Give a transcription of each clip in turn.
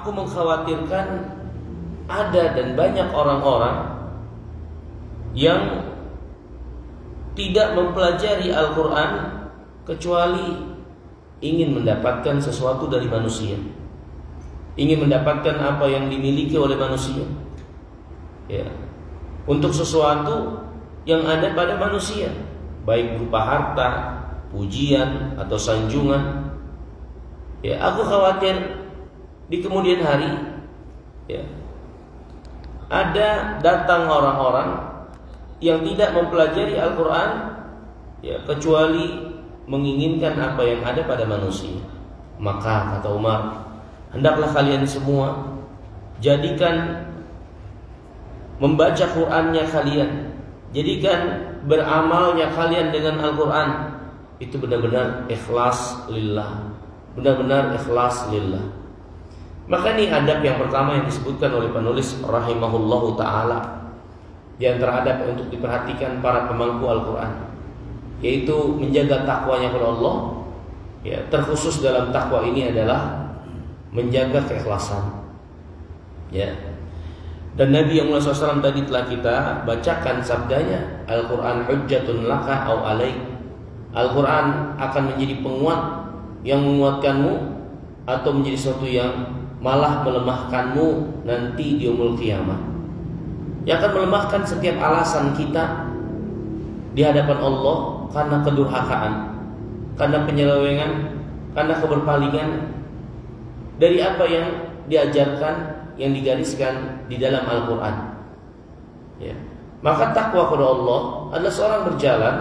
aku mengkhawatirkan ada dan banyak orang-orang yang tidak mempelajari Al-Quran kecuali ingin mendapatkan sesuatu dari manusia, ingin mendapatkan apa yang dimiliki oleh manusia, ya, untuk sesuatu yang ada pada manusia, baik berupa harta, pujian atau sanjungan. Ya, aku khawatir di kemudian hari, ya, ada datang orang-orang yang tidak mempelajari Al-Quran, ya, kecuali menginginkan apa yang ada pada manusia. Maka kata Umar, hendaklah kalian semua jadikan membaca Qurannya kalian, jadikan beramalnya kalian dengan Al-Quran itu benar-benar ikhlas lillah, benar-benar ikhlas lillah. Maka ini adab yang pertama yang disebutkan oleh penulis rahimahullahu ta'ala, yang terhadap untuk diperhatikan para pemangku Al-Quran, yaitu menjaga takwanya kepada Allah. Ya, terkhusus dalam takwa ini adalah menjaga keikhlasan. Ya. Dan Nabi yang Muhammad SAW tadi telah kita bacakan sabdanya, Al-Quran hujjatun laka au alaik. Al-Quran akan menjadi penguat yang menguatkanmu atau menjadi sesuatu yang malah melemahkanmu nanti di yaumul qiyamah. Yang akan melemahkan setiap alasan kita di hadapan Allah karena kedurhakaan, karena penyelewengan, karena keberpalingan dari apa yang diajarkan, yang digariskan di dalam Al-Quran. Ya. Maka takwa kepada Allah adalah seorang berjalan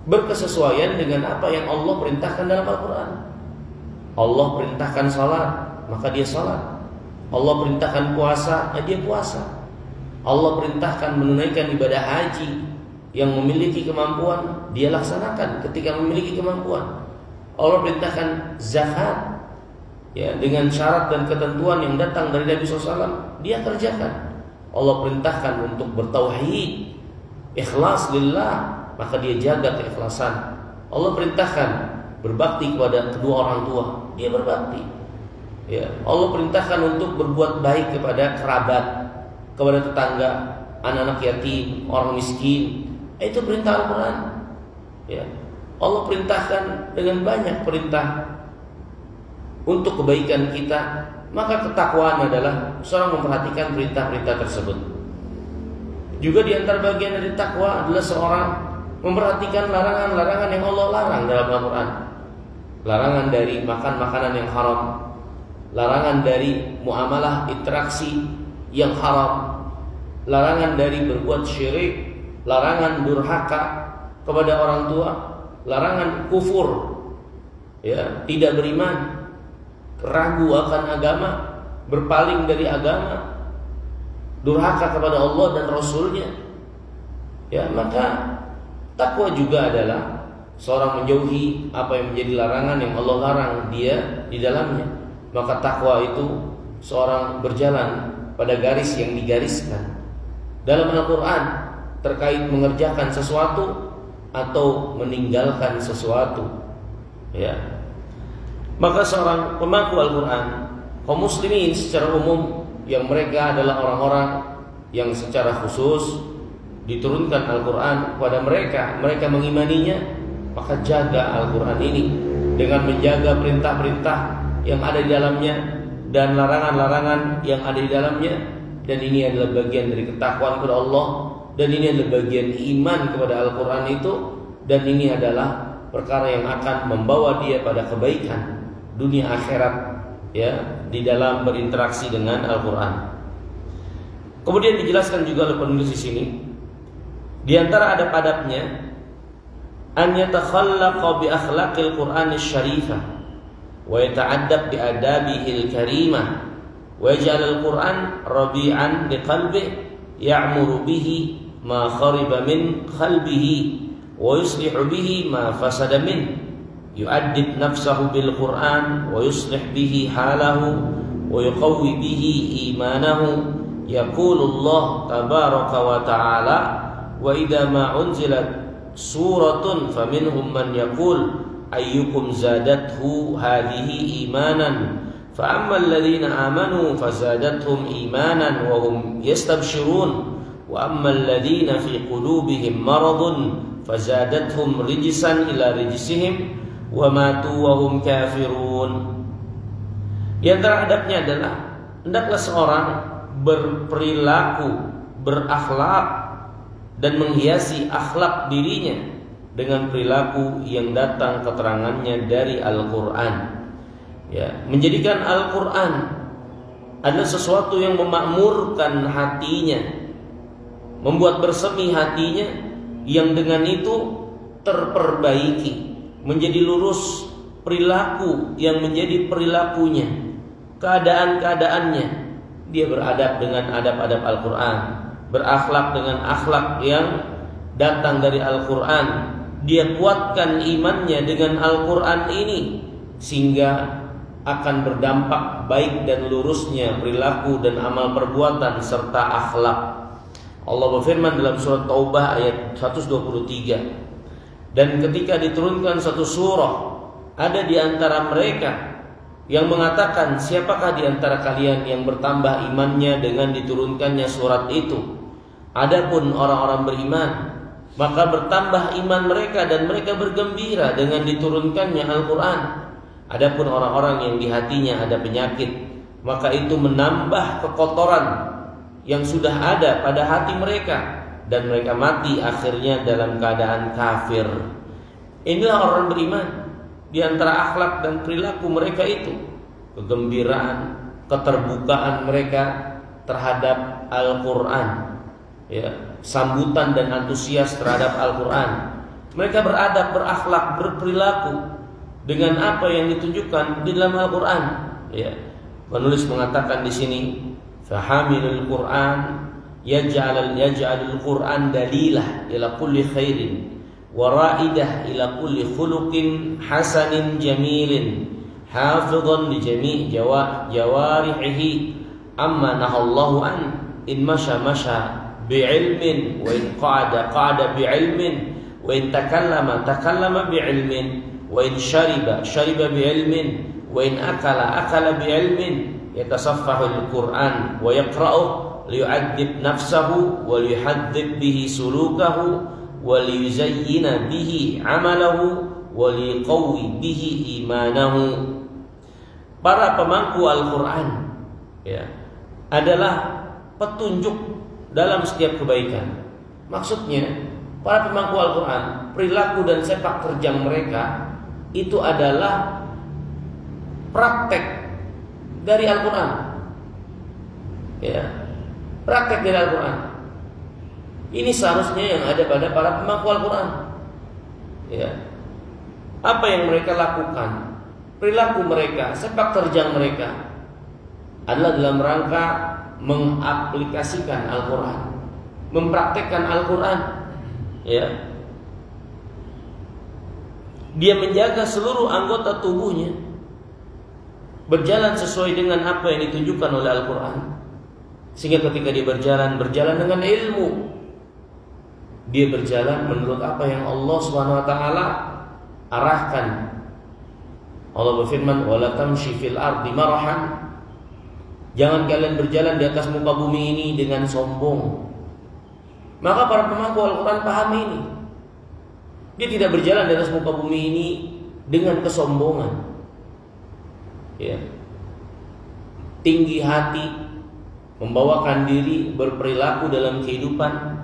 berkesesuaian dengan apa yang Allah perintahkan dalam Al-Quran. Allah perintahkan salat, maka dia salat. Allah perintahkan puasa, dia puasa. Allah perintahkan menunaikan ibadah haji, yang memiliki kemampuan dia laksanakan ketika memiliki kemampuan. Allah perintahkan zakat, ya, dengan syarat dan ketentuan yang datang dari Nabi SAW, dia kerjakan. Allah perintahkan untuk bertauhid, ikhlas lillah, maka dia jaga keikhlasan. Allah perintahkan berbakti kepada kedua orang tua, dia berbakti. Ya, Allah perintahkan untuk berbuat baik kepada kerabat, kepada tetangga, anak-anak yatim, orang miskin. Itu perintah Al-Quran. Ya, Allah perintahkan dengan banyak perintah untuk kebaikan kita. Maka ketakwaan adalah seorang memperhatikan perintah-perintah tersebut. Juga di antara bagian dari takwa adalah seorang memperhatikan larangan-larangan yang Allah larang dalam Al-Quran. Larangan dari makan makanan yang haram, larangan dari muamalah interaksi yang haram, larangan dari berbuat syirik, larangan durhaka kepada orang tua, larangan kufur, ya, tidak beriman, ragu akan agama, berpaling dari agama, durhaka kepada Allah dan Rasulnya. Ya, maka takwa juga adalah seorang menjauhi apa yang menjadi larangan yang Allah larang dia di dalamnya. Maka takwa itu seorang berjalan pada garis yang digariskan dalam Al-Quran terkait mengerjakan sesuatu atau meninggalkan sesuatu. Ya. Maka seorang pemangku Al-Quran, kaum muslimin secara umum, yang mereka adalah orang-orang yang secara khusus diturunkan Al-Quran kepada mereka, mereka mengimaninya, maka jaga Al-Quran ini dengan menjaga perintah-perintah yang ada di dalamnya dan larangan-larangan yang ada di dalamnya. Dan ini adalah bagian dari ketakwaan kepada Allah, dan ini adalah bagian iman kepada Al-Quran itu, dan ini adalah perkara yang akan membawa dia pada kebaikan dunia akhirat, ya, di dalam berinteraksi dengan Al-Quran. Kemudian dijelaskan juga oleh penulis di sini, di antara adab-adabnya, an yatakhallaqa bi akhlaqil Qur'an asy-syarifah wa yata'addab bi adabihil karimah wa yaj'al al-Qur'an rabi'an liqalbihi ya'muru bihi ma khariba min qalbihi wa yuslihu bihi ma fasada min yu'addib nafsahu bil Qur'an wa yuslih bihi halahu wa yuqawwi bihi imanahu. Yaqulullah tabaraka wa ta'ala wa idza ma unzilat suratun faminhum man yaqul ayyukum zadathu hadhihi imanan فأما الذين آمنوا فزادتهم إيمانا وهم يستبشرون وأما الذين في قلوبهم مرض فزادتهم رجسا إلى رجسهم وماتوا وهم كافرون. Di antara adabnya adalah hendaklah seorang berperilaku, berakhlak dan menghiasi akhlak dirinya dengan perilaku yang datang keterangannya dari Al-Quran. Ya, menjadikan Al-Quran adalah sesuatu yang memakmurkan hatinya, membuat bersemi hatinya, yang dengan itu terperbaiki, menjadi lurus perilaku yang menjadi perilakunya, keadaan-keadaannya. Dia beradab dengan adab-adab Al-Quran, berakhlak dengan akhlak yang datang dari Al-Quran. Dia kuatkan imannya dengan Al-Quran ini, sehingga akan berdampak baik dan lurusnya perilaku dan amal perbuatan serta akhlak. Allah berfirman dalam surat Taubah ayat 123, dan ketika diturunkan satu surah, ada di antara mereka yang mengatakan, siapakah di antara kalian yang bertambah imannya dengan diturunkannya surat itu? Adapun orang-orang beriman, maka bertambah iman mereka dan mereka bergembira dengan diturunkannya Al-Quran. Adapun orang-orang yang di hatinya ada penyakit, maka itu menambah kekotoran yang sudah ada pada hati mereka, dan mereka mati akhirnya dalam keadaan kafir. Inilah orang beriman. Di antara akhlak dan perilaku mereka itu kegembiraan, keterbukaan mereka terhadap Al-Quran, ya, sambutan dan antusias terhadap Al-Quran. Mereka beradab, berakhlak, berperilaku dengan apa yang ditunjukkan di dalam Al-Quran. Ya. Penulis mengatakan di sini, fahamilul Quran yaj'alul Quran dalilah ila kulli khairin wa ra'idah ila kulli khuluqin hasanin jamilin hafidhan li jami' jawarihi amma nahallahu an in masha bi'ilmin wa in qa'ada bi'ilmin wa in takallama bi'ilmin wa in syariba bi'ilmin wa in akala bi'ilmin yatasaffahu al-Qur'an wa yaqra'uhu liyu'adzib nafsahu wa liyuhadzib bihi sulukahu wa liyuzayyina bihi 'amalahu wa liqawwi bihi imanahu. Para pemangku Al-Qur'an, ya, adalah petunjuk dalam setiap kebaikan. Maksudnya, para pemangku Al-Qur'an, perilaku dan sepak terjang mereka itu adalah praktek dari Al-Quran, ya, praktek dari Al-Quran. Ini seharusnya yang ada pada para pemangku Al-Quran, ya. Apa yang mereka lakukan, perilaku mereka, sepak terjang mereka adalah dalam rangka mengaplikasikan Al-Quran, mempraktekkan Al-Quran, ya. Dia menjaga seluruh anggota tubuhnya berjalan sesuai dengan apa yang ditunjukkan oleh Al-Quran, sehingga ketika dia berjalan dengan ilmu. Dia berjalan menurut apa yang Allah SWT arahkan. Allah berfirman, wala tamshi fil ardi marahan, jangan kalian berjalan di atas muka bumi ini dengan sombong. Maka para pemangku Al-Quran paham ini. Dia tidak berjalan di atas muka bumi ini dengan kesombongan, ya. Tinggi hati, membawakan diri, berperilaku dalam kehidupan.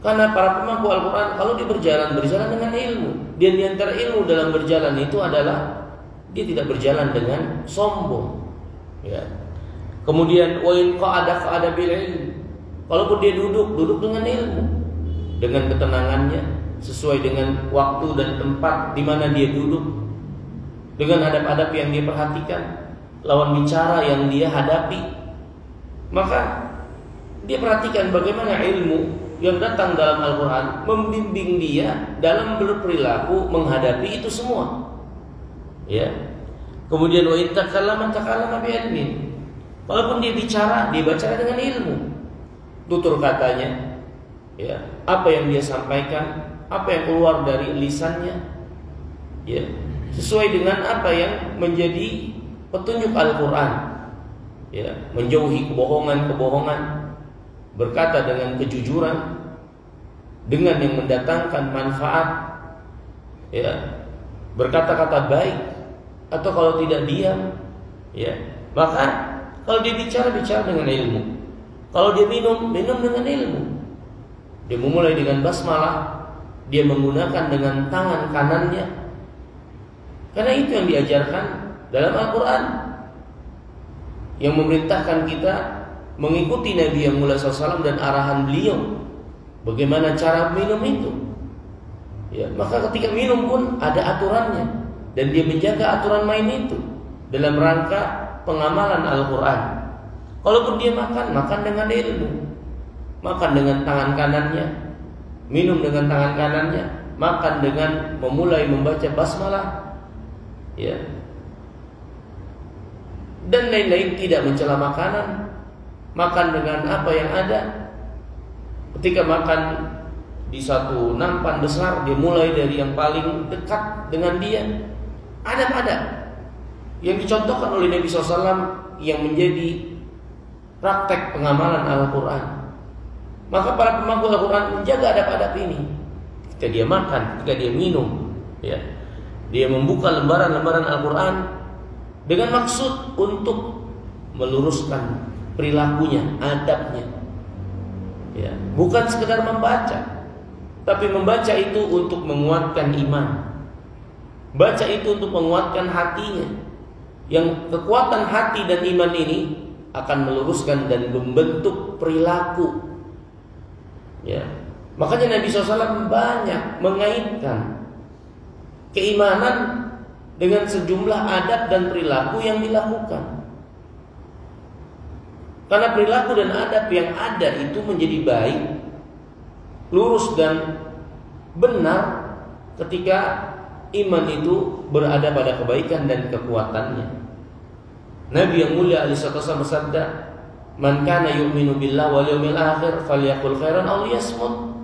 Karena para pemangku Al-Quran kalau dia berjalan dengan ilmu. Dan di antara ilmu dalam berjalan itu adalah dia tidak berjalan dengan sombong, ya. Kemudian wa in qa'ada bil ilm, kalaupun dia duduk dengan ilmu, dengan ketenangannya, sesuai dengan waktu dan tempat di mana dia duduk, dengan adab-adab yang dia perhatikan, lawan bicara yang dia hadapi, maka dia perhatikan bagaimana ilmu yang datang dalam Al-Quran membimbing dia dalam berperilaku menghadapi itu semua, ya. Kemudian wa takallama bi'ilmin, walaupun dia bicara dengan ilmu, tutur katanya, ya, apa yang dia sampaikan, apa yang keluar dari lisannya, ya, sesuai dengan apa yang menjadi petunjuk Al-Quran, ya, menjauhi kebohongan-kebohongan, berkata dengan kejujuran, dengan yang mendatangkan manfaat, ya, berkata-kata baik, atau kalau tidak diam, ya, maka kalau dia bicara dengan ilmu, kalau dia minum dengan ilmu. Dia memulai dengan basmalah, dia menggunakan dengan tangan kanannya, karena itu yang diajarkan dalam Al-Quran, yang memerintahkan kita mengikuti Nabi yang mulia SAW dan arahan beliau bagaimana cara minum itu. Ya, maka ketika minum pun ada aturannya, dan dia menjaga aturan main itu dalam rangka pengamalan Al-Quran. Kalaupun dia makan dengan ilmu, makan dengan tangan kanannya, minum dengan tangan kanannya, makan dengan memulai membaca basmalah, ya, dan lain-lain, tidak mencela makanan, makan dengan apa yang ada. Ketika makan di satu nampan besar, dia mulai dari yang paling dekat dengan dia. Adab-adab yang dicontohkan oleh Nabi SAW yang menjadi praktek pengamalan Al-Quran. Maka para pemangku Al-Quran menjaga adab-adab ini. Ketika dia makan, ketika dia minum, ya, dia membuka lembaran-lembaran Al-Quran dengan maksud untuk meluruskan perilakunya, adabnya, ya, bukan sekedar membaca, tapi membaca itu untuk menguatkan iman, baca itu untuk menguatkan hatinya. Yang kekuatan hati dan iman ini akan meluruskan dan membentuk perilaku, ya. Makanya Nabi SAW banyak mengaitkan keimanan dengan sejumlah adab dan perilaku yang dilakukan. Karena perilaku dan adab yang ada itu menjadi baik, lurus dan benar ketika iman itu berada pada kebaikan dan kekuatannya. Nabi yang mulia alaihi wasallam bersabda, "Man kana yu'minu billahi wal yawmil akhir falyaqul khairan aw liyasmut."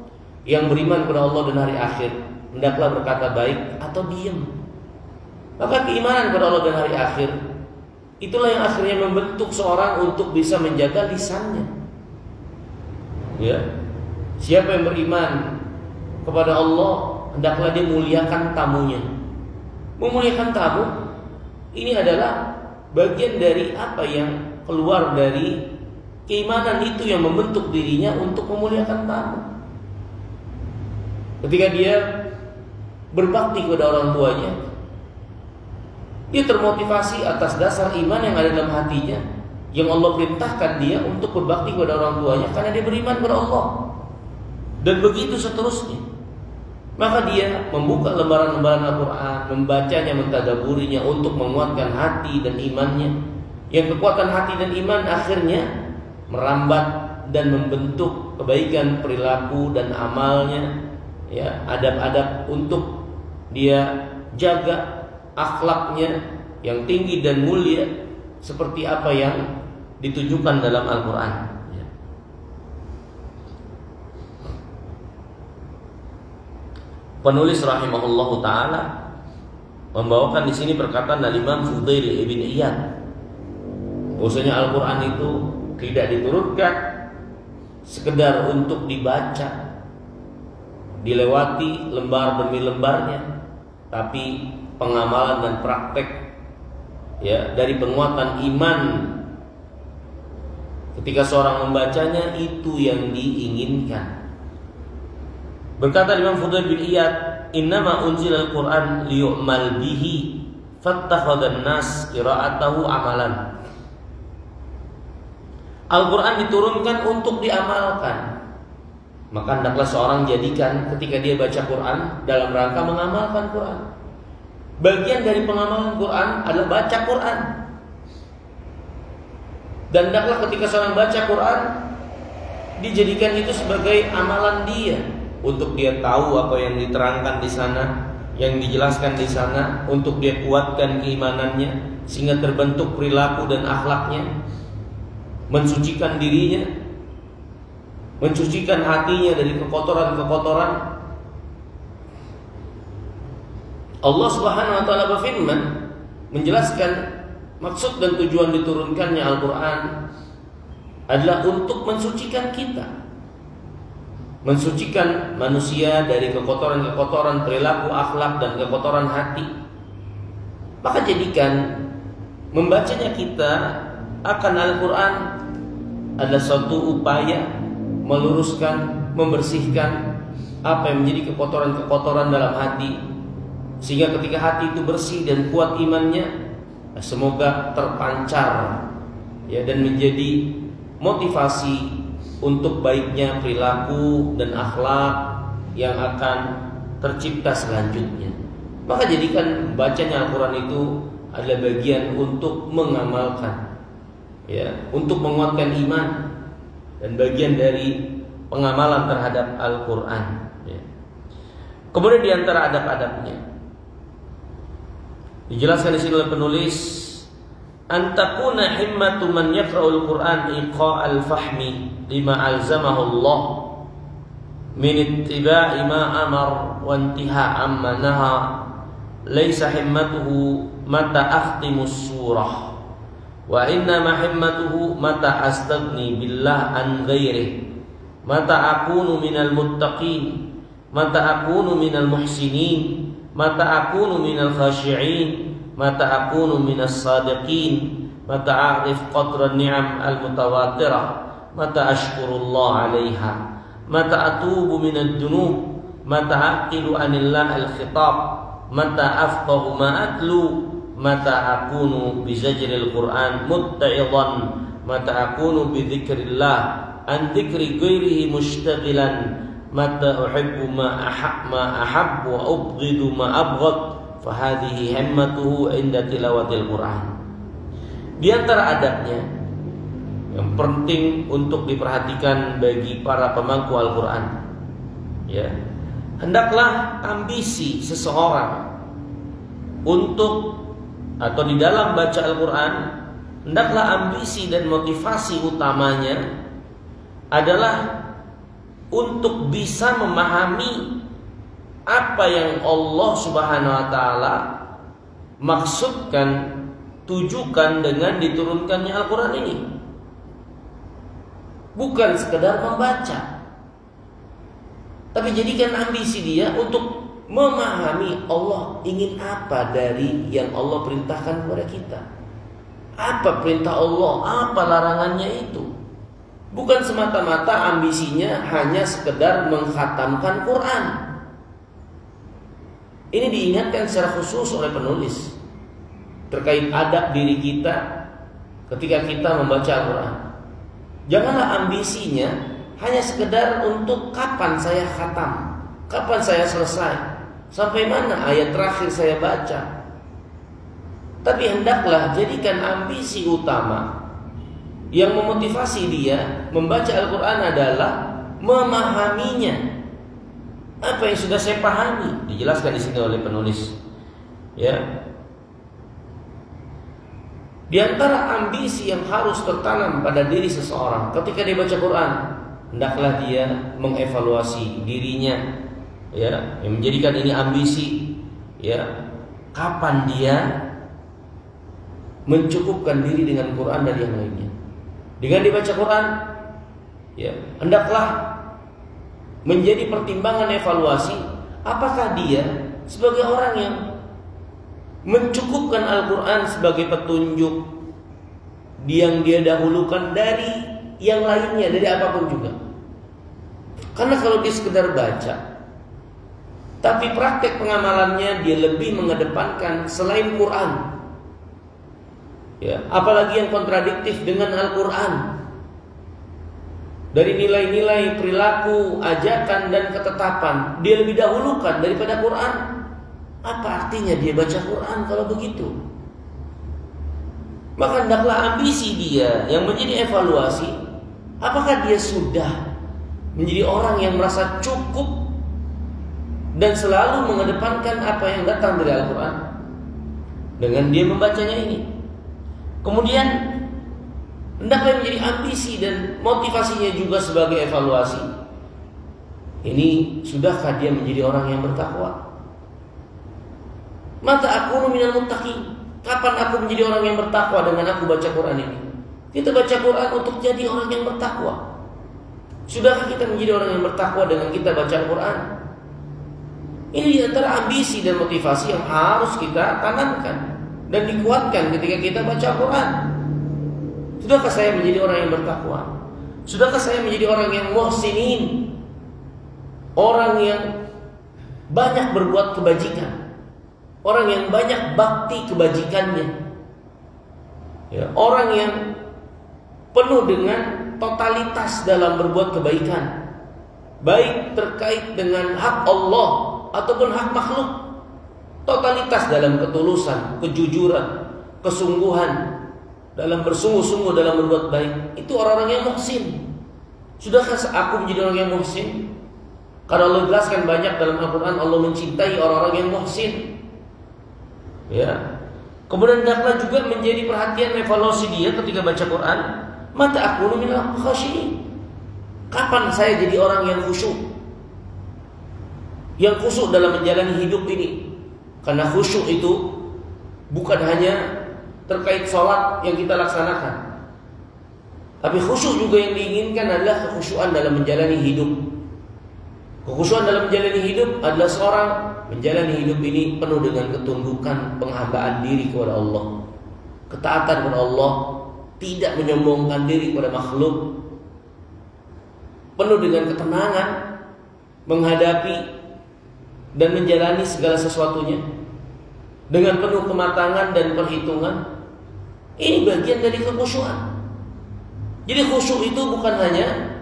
Yang beriman kepada Allah dan hari akhir, hendaklah berkata baik atau diam. Maka keimanan kepada Allah dan hari akhir, itulah yang akhirnya membentuk seorang untuk bisa menjaga lisannya. Ya, siapa yang beriman kepada Allah, hendaklah dia muliakan tamunya. Memuliakan tamu ini adalah bagian dari apa yang keluar dari keimanan itu yang membentuk dirinya untuk memuliakan tamu. Ketika dia berbakti kepada orang tuanya, dia termotivasi atas dasar iman yang ada dalam hatinya, yang Allah perintahkan dia untuk berbakti kepada orang tuanya karena dia beriman kepada Allah. Dan begitu seterusnya. Maka dia membuka lembaran-lembaran Al-Quran, membacanya, mentadaburinya untuk menguatkan hati dan imannya. Yang kekuatan hati dan iman akhirnya merambat dan membentuk kebaikan perilaku dan amalnya, ya, adab-adab untuk dia jaga akhlaknya yang tinggi dan mulia seperti apa yang ditunjukkan dalam Al-Quran. Penulis rahimahullahu taala membawakan di sini perkataan dari Imam Fudail ibn Iyad, bahwasanya Al-Quran itu tidak diturunkan sekedar untuk dibaca, dilewati lembar demi lembarnya, tapi pengamalan dan praktek, ya, dari penguatan iman. Ketika seorang membacanya, itu yang diinginkan. Berkata Imam Fudail bin Iyad, "Innama unzilal Qur'an liyu'mal bihi, fattakhadhan nas qira'atahu amalan." Al-Quran diturunkan untuk diamalkan. Maka hendaklah seorang jadikan ketika dia baca Quran dalam rangka mengamalkan Quran. Bagian dari pengamalan Quran adalah baca Quran. Dan hendaklah ketika seorang baca Quran, dijadikan itu sebagai amalan dia, untuk dia tahu apa yang diterangkan di sana, yang dijelaskan di sana, untuk dia kuatkan keimanannya sehingga terbentuk perilaku dan akhlaknya, mensucikan dirinya, mensucikan hatinya dari kekotoran-kekotoran. Allah Subhanahu wa taala berfirman menjelaskan Maksud dan tujuan diturunkannya Al-Quran adalah untuk mensucikan kita, mensucikan manusia dari kekotoran-kekotoran perilaku, akhlak, dan kekotoran hati. Maka jadikan membacanya kita akan Al-Quran adalah suatu upaya meluruskan, membersihkan apa yang menjadi kekotoran-kekotoran dalam hati, sehingga ketika hati itu bersih dan kuat imannya, semoga terpancar ya, dan menjadi motivasi untuk baiknya perilaku dan akhlak yang akan tercipta selanjutnya. Maka jadikan bacanya Al-Quran itu adalah bagian untuk mengamalkan ya, untuk menguatkan iman, dan bagian dari pengamalan terhadap Al-Quran ya. Kemudian diantara adab-adabnya dijelaskan di sini oleh penulis, antakuna himmatu man yaqra'ul Qur'an iqa'al fahmi lima alzamahu Allah min ittiba'i ma amar wa intiha amma naha, laysa himmatuhu mata akhtimus surah wa innama himmatuhu mata astaghni billah an ghairihi, mata akunu minal muttaqin, mata akunu minal muhsinin, mata akunu minal khashi'in, mata akunu minas sadiqin, mata a'rif qadra ni'am al-mutawatirah, mata ashkurullah 'alaiha, mata atubu minad dunub, mata aqilu anillah al-khitab, mata afqahu ma atlu, mata akunu bi zajril Qur'an mutta'idan, mata akunu bi dzikrillah an dzikri ghairihi mushtaghilan, mata uhibbu ma ahabbu wa ubghidu ma abghad, fa hadhihi himmatuhu inda tilawatil Qur'an. Di antara adabnya yang penting untuk diperhatikan bagi para pemangku Al-Quran ya, hendaklah ambisi seseorang untuk atau di dalam baca Al-Quran, hendaklah ambisi dan motivasi utamanya adalah untuk bisa memahami apa yang Allah Subhanahu wa taala maksudkan, tujukan dengan diturunkannya Al-Quran ini. Bukan sekedar membaca, tapi jadikan ambisi dia untuk memahami Allah ingin apa dari yang Allah perintahkan kepada kita. Apa perintah Allah, apa larangannya itu. Bukan semata-mata ambisinya hanya sekedar mengkhatamkan Quran. Ini diingatkan secara khusus oleh penulis terkait adab diri kita ketika kita membaca Al-Quran. Janganlah ambisinya hanya sekedar untuk kapan saya khatam, kapan saya selesai, sampai mana ayat terakhir saya baca. Tapi hendaklah jadikan ambisi utama yang memotivasi dia membaca Al-Quran adalah memahaminya. Apa yang sudah saya pahami, dijelaskan di sini oleh penulis. Ya. Di antara ambisi yang harus tertanam pada diri seseorang ketika dia baca Quran, hendaklah dia mengevaluasi dirinya, ya, yang menjadikan ini ambisi, ya. Kapan dia mencukupkan diri dengan Quran dan yang lainnya? Dengan dibaca Quran, ya, hendaklah menjadi pertimbangan evaluasi apakah dia sebagai orang yang mencukupkan Al-Quran sebagai petunjuk yang dia dahulukan dari yang lainnya, dari apapun juga. Karena kalau dia sekedar baca tapi praktek pengamalannya dia lebih mengedepankan selain Quran, ya, apalagi yang kontradiktif dengan Al-Quran, dari nilai-nilai perilaku, ajakan dan ketetapan dia lebih dahulukan daripada Quran. Apa artinya dia baca Quran kalau begitu? Maka hendaklah ambisi dia yang menjadi evaluasi, apakah dia sudah menjadi orang yang merasa cukup dan selalu mengedepankan apa yang datang dari Al-Quran dengan dia membacanya ini. Kemudian hendaklah menjadi ambisi dan motivasinya juga sebagai evaluasi. Ini sudahkah dia menjadi orang yang bertakwa? Mata akunu minal muttaqin. Kapan aku menjadi orang yang bertakwa dengan aku baca Quran ini? Kita baca Quran untuk jadi orang yang bertakwa. Sudahkah kita menjadi orang yang bertakwa dengan kita baca Quran? Ini di antara ambisi dan motivasi yang harus kita tanamkan dan dikuatkan ketika kita baca Quran. Sudahkah saya menjadi orang yang bertakwa? Sudahkah saya menjadi orang yang muhsinin? Orang yang banyak berbuat kebajikan, orang yang banyak bakti kebajikannya, ya, orang yang penuh dengan totalitas dalam berbuat kebaikan, baik terkait dengan hak Allah ataupun hak makhluk. Totalitas dalam ketulusan, kejujuran, kesungguhan, dalam bersungguh-sungguh dalam berbuat baik. Itu orang-orang yang muhsin. Sudahkah aku menjadi orang yang muhsin? Karena Allah jelaskan banyak dalam Al-Quran, Allah mencintai orang-orang yang muhsin. Ya. Kemudian hendaklah juga menjadi perhatian evaluasi dia ketika baca Quran. Mata aku minal khasyiin. Kapan saya jadi orang yang khusyuk? Yang khusyuk dalam menjalani hidup ini. Karena khusyuk itu bukan hanya terkait sholat yang kita laksanakan, tapi khusyuk juga yang diinginkan adalah kekhusyuan dalam menjalani hidup. Kekhusyuan dalam menjalani hidup adalah seorang menjalani hidup ini penuh dengan ketundukan, penghambaan diri kepada Allah, ketaatan kepada Allah, tidak menyombongkan diri kepada makhluk, penuh dengan ketenangan menghadapi dan menjalani segala sesuatunya dengan penuh kematangan dan perhitungan. Ini bagian dari kekhusyuan. Jadi khusyuk itu bukan hanya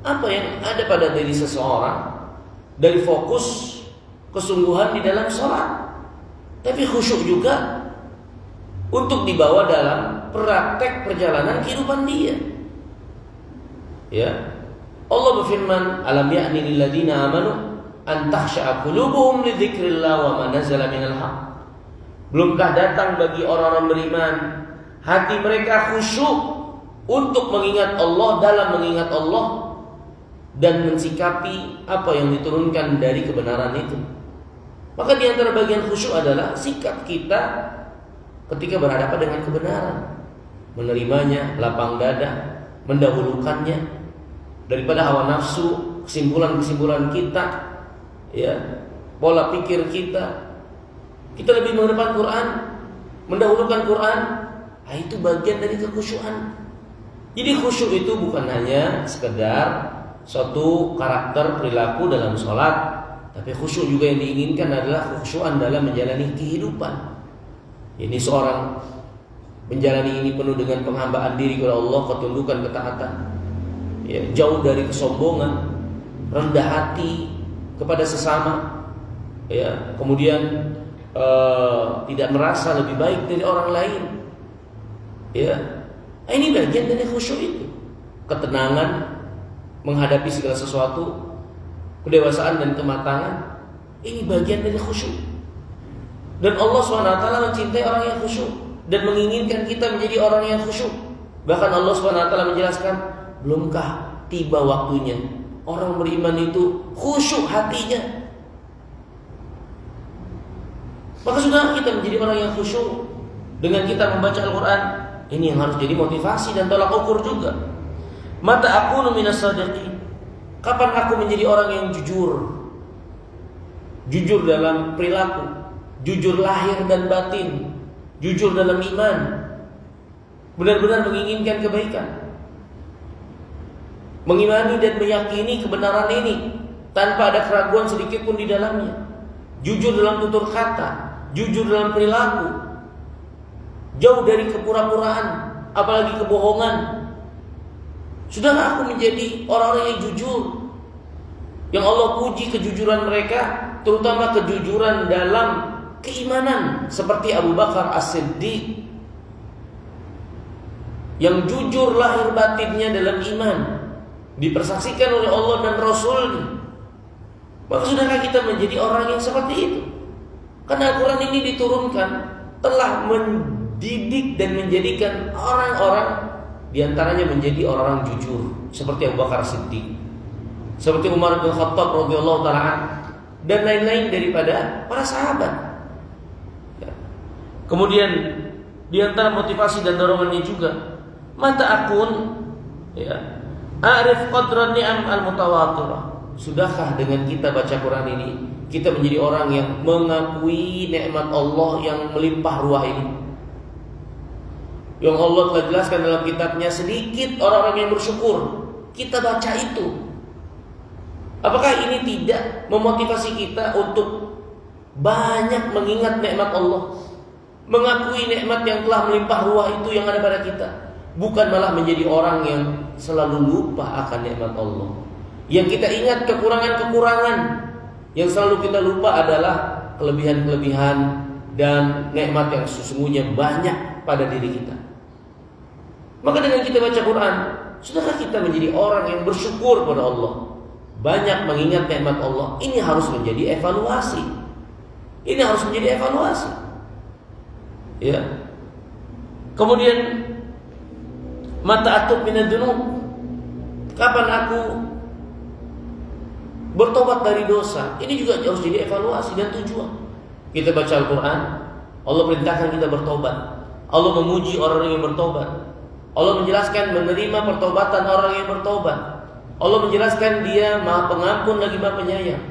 apa yang ada pada diri seseorang dari fokus kesungguhan di dalam sholat, tapi khusyuk juga untuk dibawa dalam praktek perjalanan kehidupan dia. Ya, Allah berfirman, "Alam ya'ni lil ladzina amanu an takhsha'a qulubuhum li dzikrillah wa ma nazala minal haqq." Belumkah datang bagi orang-orang beriman hati mereka khusyuk untuk mengingat Allah, dalam mengingat Allah dan mensikapi apa yang diturunkan dari kebenaran itu. Maka di antara bagian khusyuk adalah sikap kita ketika berhadapan dengan kebenaran, menerimanya lapang dada, mendahulukannya daripada hawa nafsu, kesimpulan-kesimpulan kita, ya, pola pikir kita. Kita lebih mengedepan Quran, mendahulukan Quran. Nah, itu bagian dari kekhusyuan. Jadi khusyuk itu bukan hanya sekedar suatu karakter perilaku dalam sholat, tapi khusyuk juga yang diinginkan adalah kekhusyuan dalam menjalani kehidupan. Ini seorang menjalani ini penuh dengan penghambaan diri kepada Allah, ketundukan, ketaatan, ya, jauh dari kesombongan, rendah hati kepada sesama, ya, kemudian tidak merasa lebih baik dari orang lain, ya. Ini bagian dari khusyuk itu. Ketenangan menghadapi segala sesuatu, kedewasaan dan kematangan, ini bagian dari khusyuk. Dan Allah SWT mencintai orang yang khusyuk dan menginginkan kita menjadi orang yang khusyuk. Bahkan Allah SWT menjelaskan, belumkah tiba waktunya orang beriman itu khusyuk hatinya. Maka sudah kita menjadi orang yang khusyuk dengan kita membaca Al-Quran. Ini yang harus jadi motivasi dan tolak ukur juga. Mata aku minas shadiqin. Kapan aku menjadi orang yang jujur? Jujur dalam perilaku, jujur lahir dan batin, jujur dalam iman, benar-benar menginginkan kebaikan, mengimani dan meyakini kebenaran ini tanpa ada keraguan sedikit pun di dalamnya. Jujur dalam tutur kata, jujur dalam perilaku, jauh dari kepura-puraan, apalagi kebohongan. Sudahlah aku menjadi orang-orang yang jujur, yang Allah puji kejujuran mereka, terutama kejujuran dalam keimanan, seperti Abu Bakar As-Siddiq yang jujur lahir batinnya dalam iman, dipersaksikan oleh Allah dan Rasul-Nya. Maka sudahkah kita menjadi orang yang seperti itu? Karena Al-Quran ini diturunkan telah mendidik dan menjadikan orang-orang diantaranya menjadi orang-orang jujur, seperti Abu Bakar Siddiq, seperti Umar bin Khattab radhiyallahu taala, dan lain-lain daripada para sahabat. Kemudian Di antara motivasi dan dorongannya juga, mata akun, ya, arif qadran ni'am al-mutawatirah. Sudahkah dengan kita baca Quran ini, kita menjadi orang yang mengakui nikmat Allah yang melimpah ruah ini? Yang Allah telah jelaskan dalam kitabnya, sedikit orang-orang yang bersyukur. Kita baca itu. Apakah ini tidak memotivasi kita untuk banyak mengingat nikmat Allah, mengakui nikmat yang telah melimpah ruah itu yang ada pada kita, bukan malah menjadi orang yang selalu lupa akan nikmat Allah. Yang kita ingat kekurangan-kekurangan, yang selalu kita lupa adalah kelebihan-kelebihan dan nikmat yang sesungguhnya banyak pada diri kita. Maka dengan kita baca Quran, sudahkah kita menjadi orang yang bersyukur pada Allah, banyak mengingat nikmat Allah? Ini harus menjadi evaluasi. Ini harus menjadi evaluasi. Ya. Kemudian mata atub minad dunub. Kapan aku bertobat dari dosa? Ini juga harus jadi evaluasi dan tujuan. Kita baca Al-Quran, Allah perintahkan kita bertobat. Allah memuji orang yang bertobat. Allah menjelaskan menerima pertobatan orang yang bertobat. Allah menjelaskan Dia Maha Pengampun lagi Maha Penyayang.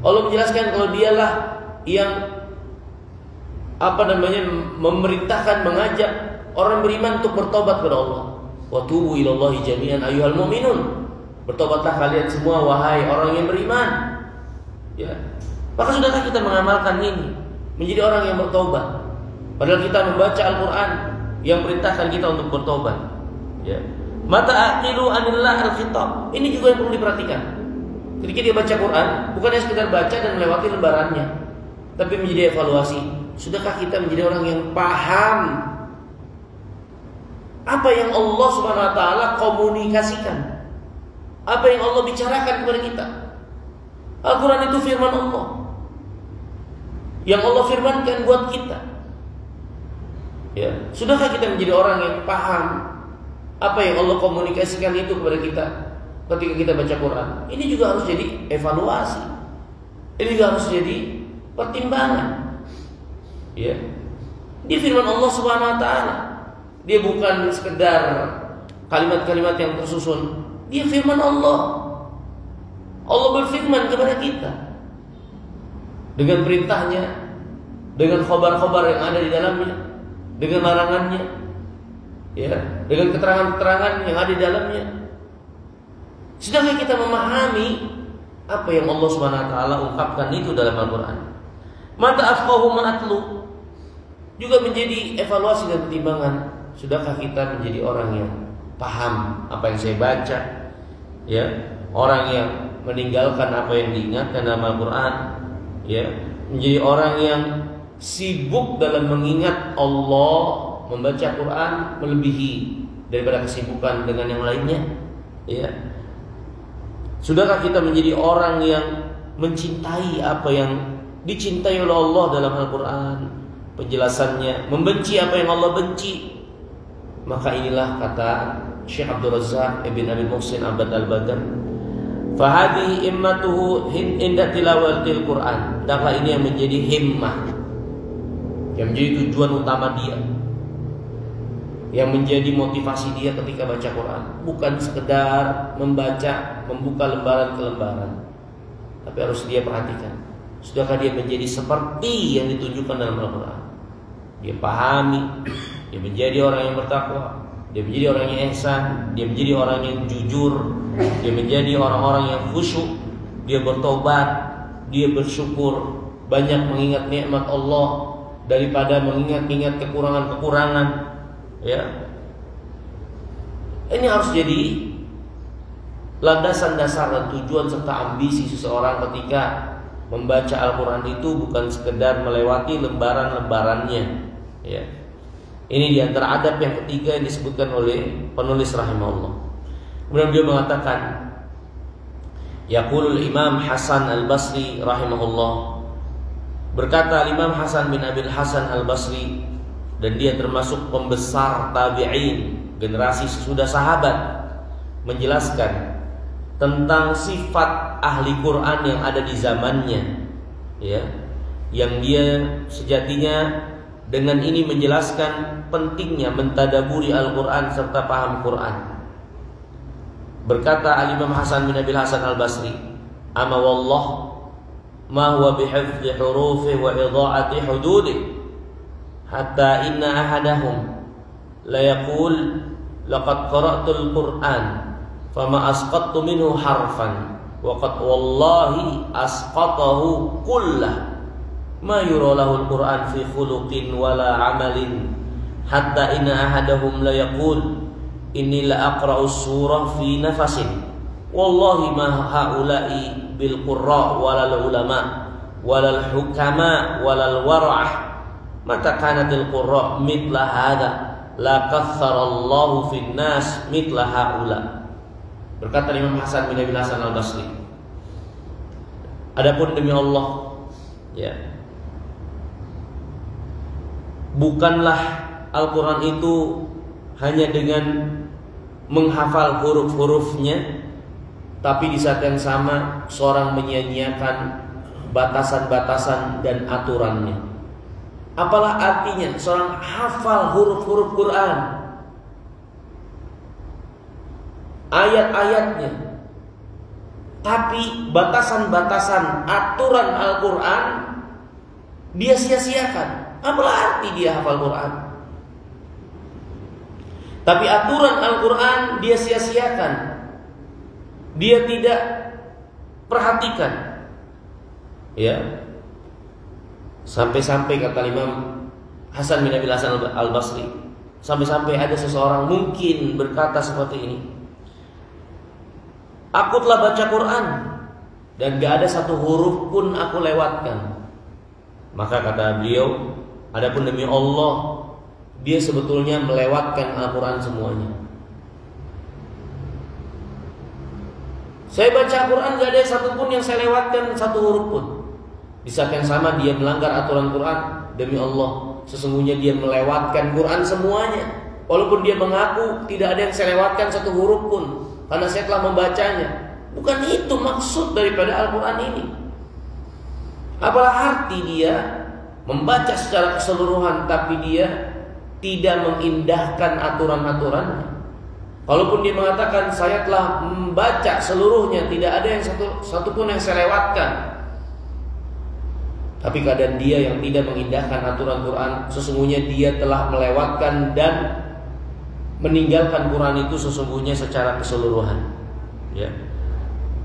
Allah menjelaskan kalau Dialah yang memerintahkan, mengajak orang beriman untuk bertobat kepada Allah. Wa tubu ilallahi jami'an ayyuhal mu'minun. Bertobatlah kalian semua wahai orang yang beriman. Ya. Maka sudahkah kita mengamalkan ini, menjadi orang yang bertobat? Padahal kita membaca Al-Quran yang perintahkan kita untuk bertobat. Ya. Mata aqilu anillah al-khitab. Ini juga yang perlu diperhatikan. Ketika dia baca Quran, bukan hanya sekedar baca dan melewati lembarannya, tapi menjadi evaluasi. Sudahkah kita menjadi orang yang paham apa yang Allah Subhanahu wa taala komunikasikan? Apa yang Allah bicarakan kepada kita? Al-Quran itu firman Allah, yang Allah firmankan buat kita. Ya, sudahkah kita menjadi orang yang paham apa yang Allah komunikasikan itu kepada kita ketika kita baca Quran? Ini juga harus jadi evaluasi. Ini juga harus jadi pertimbangan. Ya. Di firman Allah Subhanahu wa taala, dia bukan sekedar kalimat-kalimat yang tersusun. Dia firman Allah. Allah berfirman kepada kita dengan perintahnya, dengan khabar-khabar yang ada di dalamnya, dengan larangannya, ya, dengan keterangan-keterangan yang ada di dalamnya. Sedangkan kita memahami apa yang Allah Subhanahu wa taala ungkapkan itu dalam Al-Quran. Mata afqahu ma'atlu juga menjadi evaluasi dan pertimbangan. Sudahkah kita menjadi orang yang paham apa yang saya baca? Ya, orang yang meninggalkan apa yang diingatkan dalam Al-Quran, ya, menjadi orang yang sibuk dalam mengingat Allah, membaca Quran melebihi daripada kesibukan dengan yang lainnya. Ya. Sudahkah kita menjadi orang yang mencintai apa yang dicintai oleh Allah dalam Al-Quran, penjelasannya, membenci apa yang Allah benci? Maka inilah kata Syekh Abdul Razak Ibn Abi Muhsin Abad Al-Badr, fahadi immatuhu inda tilawatil Quran. Hendaklah ini yang menjadi himmah, yang menjadi tujuan utama dia, yang menjadi motivasi dia ketika baca Quran. Bukan sekedar membaca, membuka lembaran ke lembaran, tapi harus dia perhatikan, sudahkah dia menjadi seperti yang ditunjukkan dalam Al-Quran? Dia pahami, dia menjadi orang yang bertakwa, dia menjadi orang yang ihsan, dia menjadi orang yang jujur, dia menjadi orang-orang yang khusyuk, dia bertobat, dia bersyukur, banyak mengingat nikmat Allah daripada mengingat-ingat kekurangan-kekurangan. Ya, ini harus jadi landasan dasar dan tujuan serta ambisi seseorang ketika membaca Al-Quran itu, bukan sekedar melewati lembaran-lembarannya. Ya. Ini di antara adab yang ketiga yang disebutkan oleh penulis rahimahullah. Kemudian beliau mengatakan, yaqulul Imam Hasan Al-Basri rahimahullah, berkata Imam Hasan bin Abil Hasan Al-Basri, dan dia termasuk pembesar tabi'in, generasi sesudah sahabat, menjelaskan tentang sifat ahli Quran yang ada di zamannya, ya, yang dia sejatinya dengan ini menjelaskan pentingnya mentadaburi Al-Quran serta paham Quran. Berkata Al-Imam Hasan bin Abil Hasan Al-Basri, "Ama wallah ma huwa bihifdhi hurufi wa idha'ati hududi, hatta inna ahadahum la yaqul laqad qara'tul Qur'an fama asqattu minhu harfan wa qad wallahi asqatahu kullah ma yura lahul Qur'an fi khuluqin wala amalin, hatta inna ahadahum la yaqul inni la aqra'u surah fi nafasin wallahi ma haula'i bil qurra walal ulama walal hukama walal wara'ah, mata kanatil qurra mithla hadha la katsarallahu fin nas mithla haula." Berkata Imam Hasan bin Abil Hasan Al-Basri, adapun demi Allah, ya, bukanlah Al-Quran itu hanya dengan menghafal huruf-hurufnya, tapi di saat yang sama seorang menyia-nyiakan batasan-batasan dan aturannya. Apalah artinya seorang hafal huruf-huruf Quran, ayat-ayatnya, tapi batasan-batasan aturan Al-Quran dia sia-siakan? Apalah arti dia hafal Quran, tapi aturan Al-Quran dia sia-siakan, dia tidak perhatikan, ya. Sampai-sampai kata Imam Hasan bin Abil Hasan Al-Basri, sampai-sampai ada seseorang mungkin berkata seperti ini, "Aku telah baca Quran dan gak ada satu huruf pun aku lewatkan." Maka kata beliau, adapun demi Allah, dia sebetulnya melewatkan Al-Quran semuanya. Saya baca Quran gak ada satupun yang saya lewatkan satu huruf pun. Di saat yang sama dia melanggar aturan Quran, demi Allah sesungguhnya dia melewatkan Quran semuanya. Walaupun dia mengaku tidak ada yang saya lewatkan satu huruf pun, karena saya telah membacanya. Bukan itu maksud daripada Al-Quran ini. Apalah arti dia membaca secara keseluruhan tapi dia tidak mengindahkan aturan-aturannya. Walaupun dia mengatakan saya telah membaca seluruhnya, tidak ada yang satupun yang saya lewatkan, tapi keadaan dia yang tidak mengindahkan aturan Quran, sesungguhnya dia telah melewatkan dan meninggalkan Quran itu sesungguhnya secara keseluruhan, ya.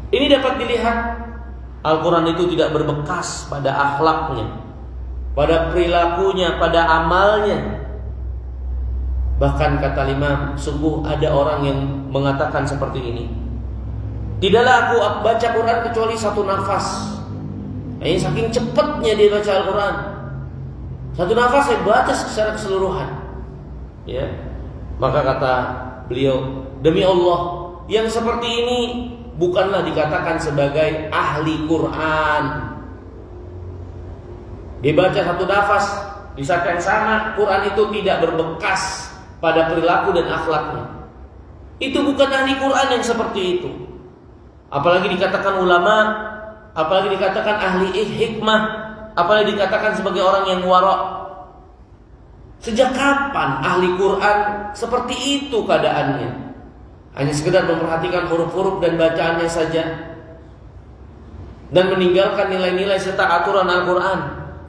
Ini dapat dilihat Al-Quran itu tidak berbekas pada akhlaknya, pada perilakunya, pada amalnya. Bahkan kata Imam, sungguh ada orang yang mengatakan seperti ini, "Tidaklah aku baca Quran kecuali satu nafas." Ini saking cepatnya dia baca Al-Quran, satu nafas saya baca secara keseluruhan, ya. Maka kata beliau, demi Allah, yang seperti ini bukanlah dikatakan sebagai ahli Quran. Dibaca satu nafas, di saat yang sama Quran itu tidak berbekas pada perilaku dan akhlaknya. Itu bukan ahli Quran yang seperti itu. Apalagi dikatakan ulama, apalagi dikatakan ahli hikmah, apalagi dikatakan sebagai orang yang wara'. Sejak kapan ahli Quran seperti itu keadaannya? Hanya sekedar memperhatikan huruf-huruf dan bacaannya saja, dan meninggalkan nilai-nilai serta aturan Al-Quran.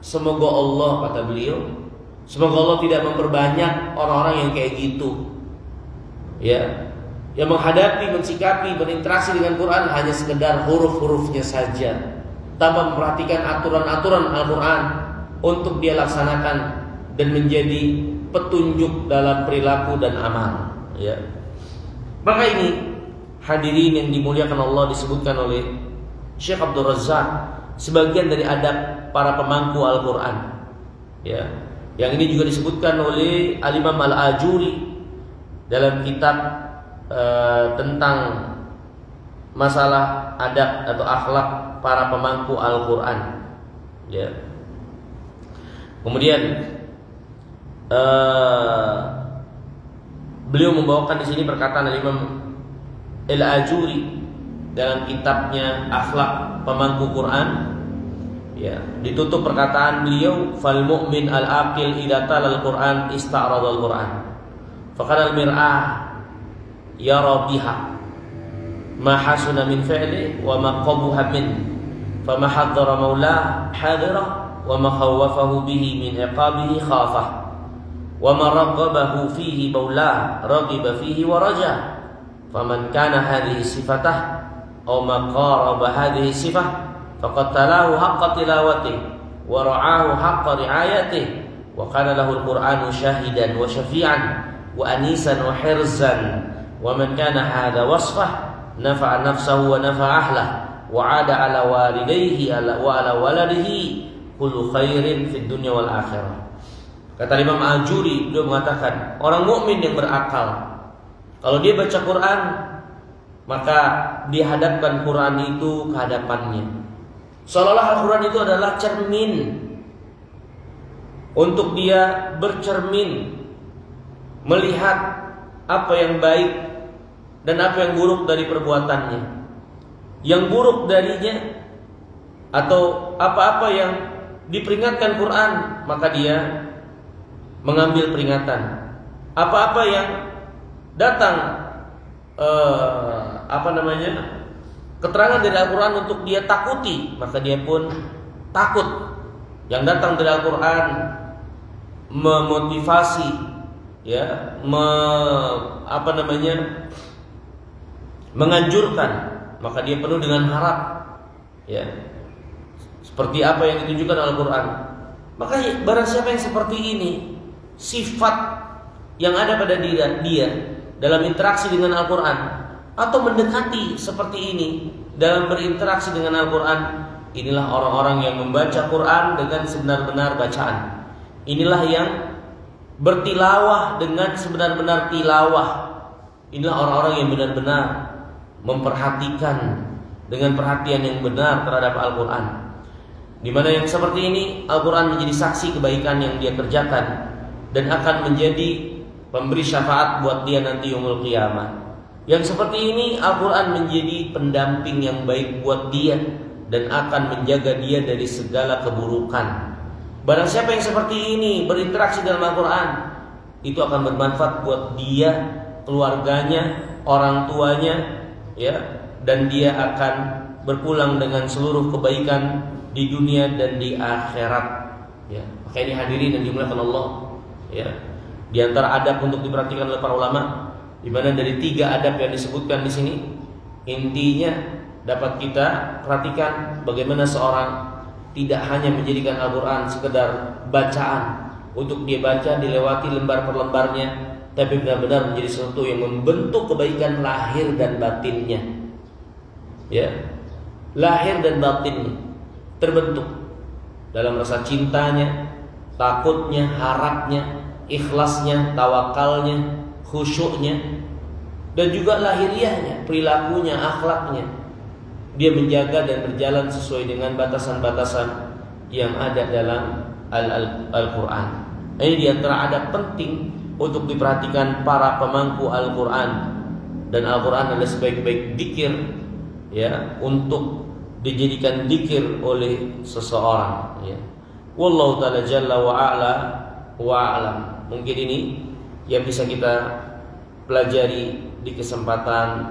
Semoga Allah, kata beliau, semoga Allah tidak memperbanyak orang-orang yang kayak gitu, ya, yang menghadapi, mensikapi, berinteraksi dengan Quran hanya sekedar huruf-hurufnya saja, tanpa memperhatikan aturan-aturan Al-Quran untuk dia laksanakan dan menjadi petunjuk dalam perilaku dan amal, ya. Maka ini hadirin yang dimuliakan Allah, disebutkan oleh Syekh Abdul Razak sebagian dari adab para pemangku Al-Quran, ya. Yang ini juga disebutkan oleh Al-Imam Al-Ajuri dalam kitab tentang masalah adab atau akhlak para pemangku Al-Quran, ya. Kemudian beliau membawakan di sini perkataan Imam Al-Ajuri dalam kitabnya Akhlak Pemangku Quran. Ya, ditutup perkataan beliau, fal mu'min al-aqil idza talal Qur'an ista'rada al-Qur'an. Faqad al-mir'ah yara biha ma hasuna min fi'li wa ma qabuha min. Fama hadzara maula hadira wa ma khawwafahu bihi min iqabihi khafah. Wa ma raghabahu fihi maula raghiba fihi wa raja. Faman kana hadhihi sifatah aw ma qaraba hadhihi sifah faqad talahu haqqa tilawatih wa ra'ahu haqqa ri'ayatih wa kana lahu al-Qur'anu syahidan wa syafi'an wa anisan wa hirzan wa man kana hadha wasfah nafa'a nafsahu wa nafa'a ahlah wa 'ada 'ala walidayhi wa 'ala waladihi kullu khairin fid dunya wal akhirah. Kata Imam Al-Juri, beliau mengatakan orang mukmin yang berakal kalau dia baca Quran maka dihadapkan Quran itu ke hadapannya. Seolah-olah Al-Quran itu adalah cermin untuk dia bercermin, melihat apa yang baik dan apa yang buruk dari perbuatannya. Yang buruk darinya atau apa-apa yang diperingatkan Quran, maka dia mengambil peringatan. Apa-apa yang datang keterangan dari Al-Quran untuk dia takuti, maka dia pun takut. Yang datang dari Al-Quran memotivasi, ya, menganjurkan, maka dia penuh dengan harap, ya, seperti apa yang ditunjukkan Al-Quran. Maka barang siapa yang seperti ini, sifat yang ada pada dia dalam interaksi dengan Al-Quran atau mendekati seperti ini dalam berinteraksi dengan Al-Quran, inilah orang-orang yang membaca Quran dengan sebenar-benar bacaan. Inilah yang bertilawah dengan sebenar-benar tilawah. Inilah orang-orang yang benar-benar memperhatikan dengan perhatian yang benar terhadap Al-Quran. Di mana yang seperti ini Al-Quran menjadi saksi kebaikan yang dia kerjakan dan akan menjadi pemberi syafaat buat dia nanti yaumul qiyamah. Yang seperti ini Al-Quran menjadi pendamping yang baik buat dia dan akan menjaga dia dari segala keburukan. Barang siapa yang seperti ini berinteraksi dalam Al-Quran, itu akan bermanfaat buat dia, keluarganya, orang tuanya, ya, dan dia akan berpulang dengan seluruh kebaikan di dunia dan di akhirat. Ya, maka ini hadirin yang dimuliakan Allah. Ya, di antara adab untuk diperhatikan oleh para ulama, di mana dari 3 adab yang disebutkan di sini, intinya dapat kita perhatikan bagaimana seorang tidak hanya menjadikan Al-Quran sekedar bacaan untuk dia baca dilewati lembar per lembarnya, tapi benar-benar menjadi sesuatu yang membentuk kebaikan lahir dan batinnya. Ya, lahir dan batinnya terbentuk dalam rasa cintanya, takutnya, harapnya, ikhlasnya, tawakalnya, khusyuknya, dan juga lahiriahnya, perilakunya, akhlaknya. Dia menjaga dan berjalan sesuai dengan batasan-batasan yang ada dalam Al-Quran. Ini di antara adab penting untuk diperhatikan para pemangku Al-Quran. Dan Al-Quran adalah sebaik-baik dzikir, ya, untuk dijadikan dzikir oleh seseorang, ya. Wallahu ta'ala jalla wa a'la wa a'lam. Mungkin ini yang bisa kita pelajari di kesempatan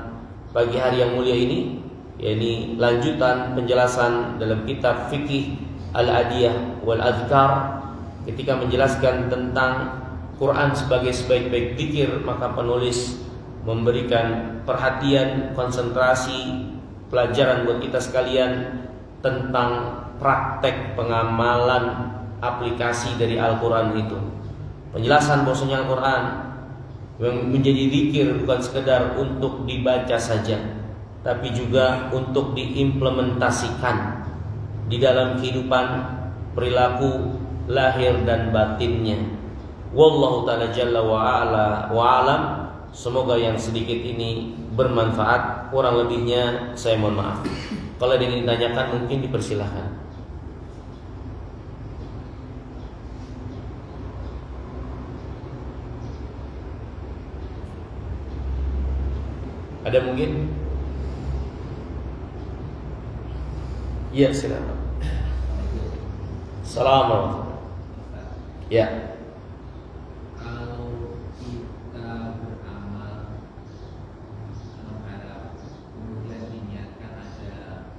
pagi hari yang mulia ini, yakni lanjutan penjelasan dalam kitab Fiqih Al-Adiyah wal Adhkar. Ketika menjelaskan tentang Quran sebagai sebaik-baik dzikir, maka penulis memberikan perhatian, konsentrasi, pelajaran buat kita sekalian tentang praktek pengamalan aplikasi dari Al-Quran itu. Penjelasan bahwasanya Al-Quran yang menjadi zikir bukan sekedar untuk dibaca saja, tapi juga untuk diimplementasikan di dalam kehidupan perilaku lahir dan batinnya. Wallahu ta'ala jalla wa ala wa alam. Semoga yang sedikit ini bermanfaat. Kurang lebihnya saya mohon maaf. Kalau ada yang ditanyakan mungkin dipersilahkan. Ada mungkin? Iya, silakan. Assalamualaikum. Ya. Kalau kita beramal mengharap kemudian diniatkan ada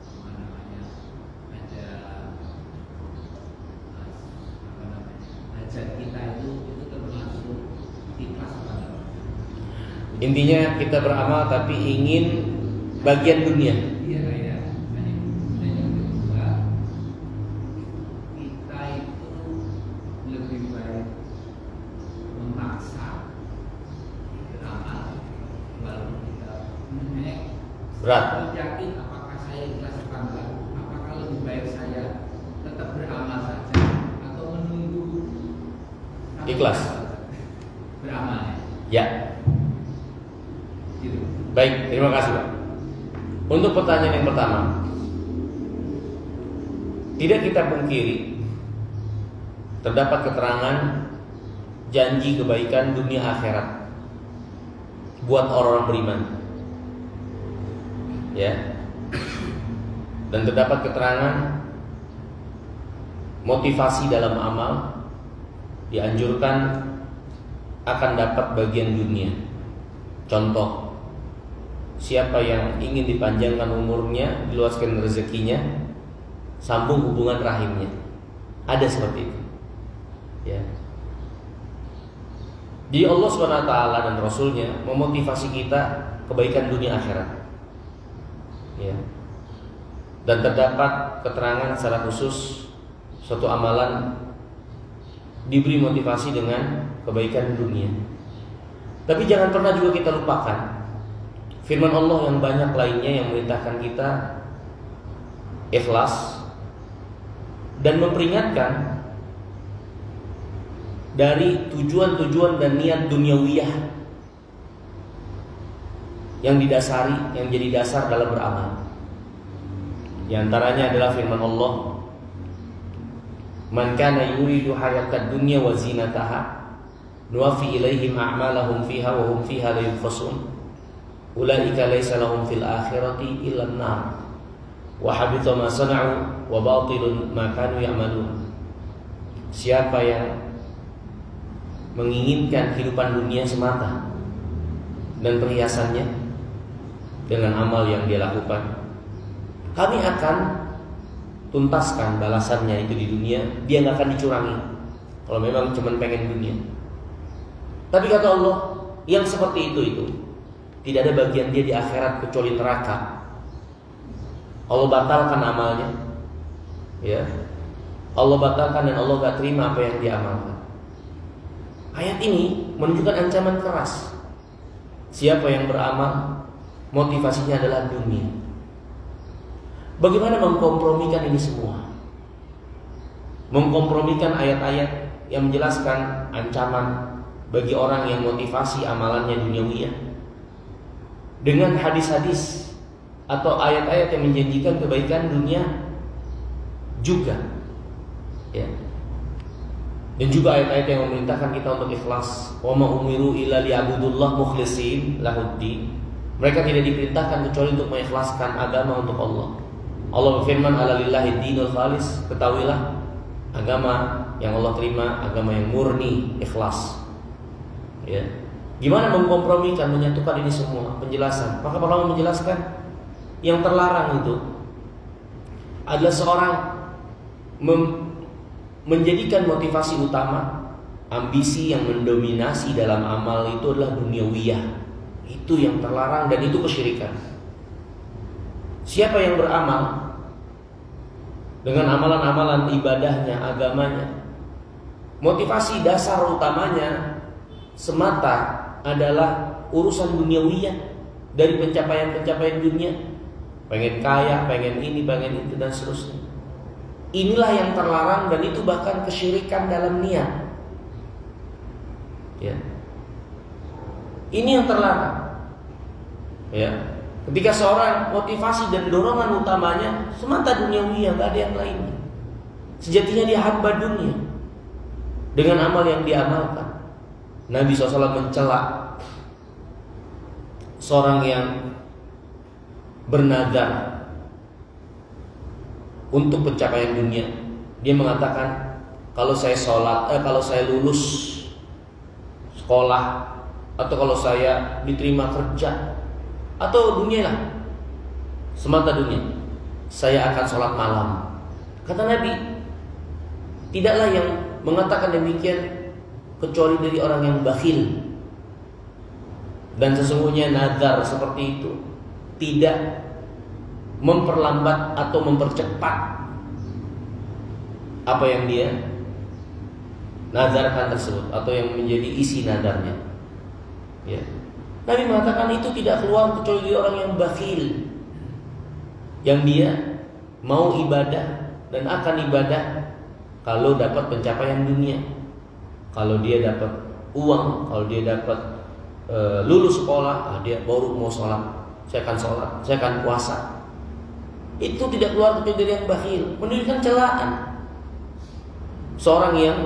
apa namanya, ada hajat kita itu termasuk ikhlas apa? Intinya kita beramal tapi ingin bagian dunia. Iya ya. Dan yang kedua, kita itu lebih baik memaksa beramal walaupun kita Berat. yakin apakah saya ikhlas apa enggak, apakah lebih baik saya tetap beramal saja atau menunggu Ikhlas. beramal Ya. gitu. Baik, terima kasih Pak. Untuk pertanyaan yang pertama, tidak kita pungkiri terdapat keterangan janji kebaikan dunia akhirat buat orang-orang beriman. Ya. Dan terdapat keterangan motivasi dalam amal, dianjurkan akan dapat bagian dunia. Contoh, siapa yang ingin dipanjangkan umurnya, diluaskan rezekinya, sambung hubungan rahimnya. Ada seperti itu. Ya. Jadi Allah SWT dan Rasulnya memotivasi kita kebaikan dunia akhirat. Ya. Dan terdapat keterangan secara khusus suatu amalan diberi motivasi dengan kebaikan dunia. Tapi jangan pernah juga kita lupakan firman Allah yang banyak lainnya yang memerintahkan kita ikhlas dan memperingatkan dari tujuan-tujuan dan niat duniawiyah yang didasari, yang jadi dasar dalam beramal. Di antaranya adalah firman Allah, "Man kana yuridu hayatad dunya wa zinataha nuwaffi ilaihim a'malahum fiha wa hum fiha la yubkhasun ulaika laysa lahum fil akhirati illa an-nar wa habita ma sana'u wa batilun ma kanu ya'malun." Siapa yang menginginkan kehidupan dunia semata dan perhiasannya dengan amal yang dia lakukan, kami akan tuntaskan balasannya itu di dunia. Dia nggak akan dicurangi kalau memang cuma pengen dunia. Tapi kata Allah, yang seperti itu tidak ada bagian dia di akhirat kecuali neraka. Allah batalkan amalnya, ya. Allah batalkan dan Allah gak terima apa yang dia amalkan. Ayat ini menunjukkan ancaman keras. Siapa yang beramal, motivasinya adalah dunia. Bagaimana mengkompromikan ini semua? Mengkompromikan ayat-ayat yang menjelaskan ancaman bagi orang yang motivasi amalannya duniawiyah dengan hadis-hadis atau ayat-ayat yang menjanjikan kebaikan dunia juga, ya. Dan juga ayat-ayat yang memerintahkan kita untuk ikhlas. Wa ma umiru illa liya'budullah mukhlishin lahuddin. Mereka tidak diperintahkan kecuali untuk mengikhlaskan agama untuk Allah. Allah berfirman, "Ala lillahi dinul khalis." Ketahuilah, agama yang Allah terima agama yang murni, ikhlas. Ya. Gimana mengkompromikan, menyatukan ini semua? Penjelasan. Maka para ulama menjelaskan yang terlarang itu adalah seorang menjadikan motivasi utama, ambisi yang mendominasi dalam amal itu adalah duniawiyah. Itu yang terlarang dan itu kesyirikan. Siapa yang beramal dengan amalan-amalan ibadahnya, agamanya, motivasi dasar utamanya semata adalah urusan duniawiyah, dari pencapaian-pencapaian dunia, pengen kaya, pengen ini, pengen itu dan seterusnya. Inilah yang terlarang dan itu bahkan kesyirikan dalam niat. Ya. Ini yang terlarang. Ya. Ketika seorang motivasi dan dorongan utamanya semata duniawiyah, gak ada yang lainnya. Sejatinya dia hamba dunia dengan amal yang dia amalkan. Nabi SAW mencela seorang yang bernazar untuk pencapaian dunia. Dia mengatakan, kalau saya kalau saya lulus sekolah, atau kalau saya diterima kerja, atau dunia lah, semata dunia, saya akan sholat malam. Kata Nabi, tidaklah yang mengatakan demikian kecuali dari orang yang bakhil. Dan sesungguhnya nazar seperti itu tidak memperlambat atau mempercepat apa yang dia nazarkan tersebut, atau yang menjadi isi nadarnya. Ya. Nabi mengatakan itu tidak keluar kecuali dari orang yang bakhil, yang dia mau ibadah dan akan ibadah kalau dapat pencapaian dunia, kalau dia dapat uang, kalau dia dapat lulus sekolah, dia baru mau sholat. Saya akan sholat, saya akan puasa. Itu tidak keluar kecuali dari yang bakhil, menunjukkan celaan seorang yang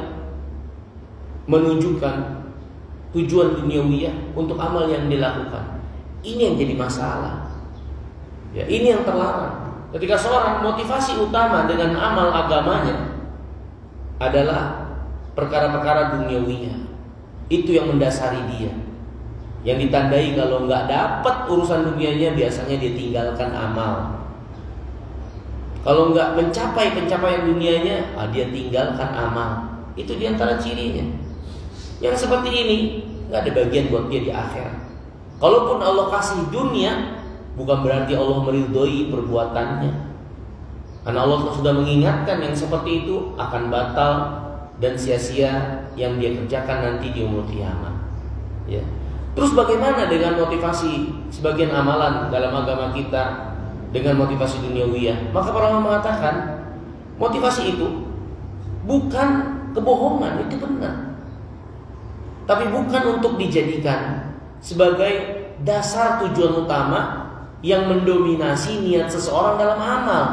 menunjukkan tujuan duniawiyah untuk amal yang dilakukan. Ini yang jadi masalah. Ya, ini yang terlarang. Ketika seorang motivasi utama dengan amal agamanya adalah perkara-perkara duniawiyah, itu yang mendasari dia. Yang ditandai kalau nggak dapat urusan dunianya, biasanya dia tinggalkan amal. Kalau nggak mencapai pencapaian dunianya, dia tinggalkan amal. Itu diantara cirinya. Yang seperti ini nggak ada bagian buat dia di akhirat. Kalaupun Allah kasih dunia, bukan berarti Allah meridhoi perbuatannya. Karena Allah sudah mengingatkan yang seperti itu akan batal dan sia-sia yang dia kerjakan nanti di umur kiamat. Ya. Terus bagaimana dengan motivasi sebagian amalan dalam agama kita dengan motivasi duniawiyah? Maka para ulama mengatakan motivasi itu bukan kebohongan, itu benar. Tapi bukan untuk dijadikan sebagai dasar tujuan utama yang mendominasi niat seseorang dalam amal.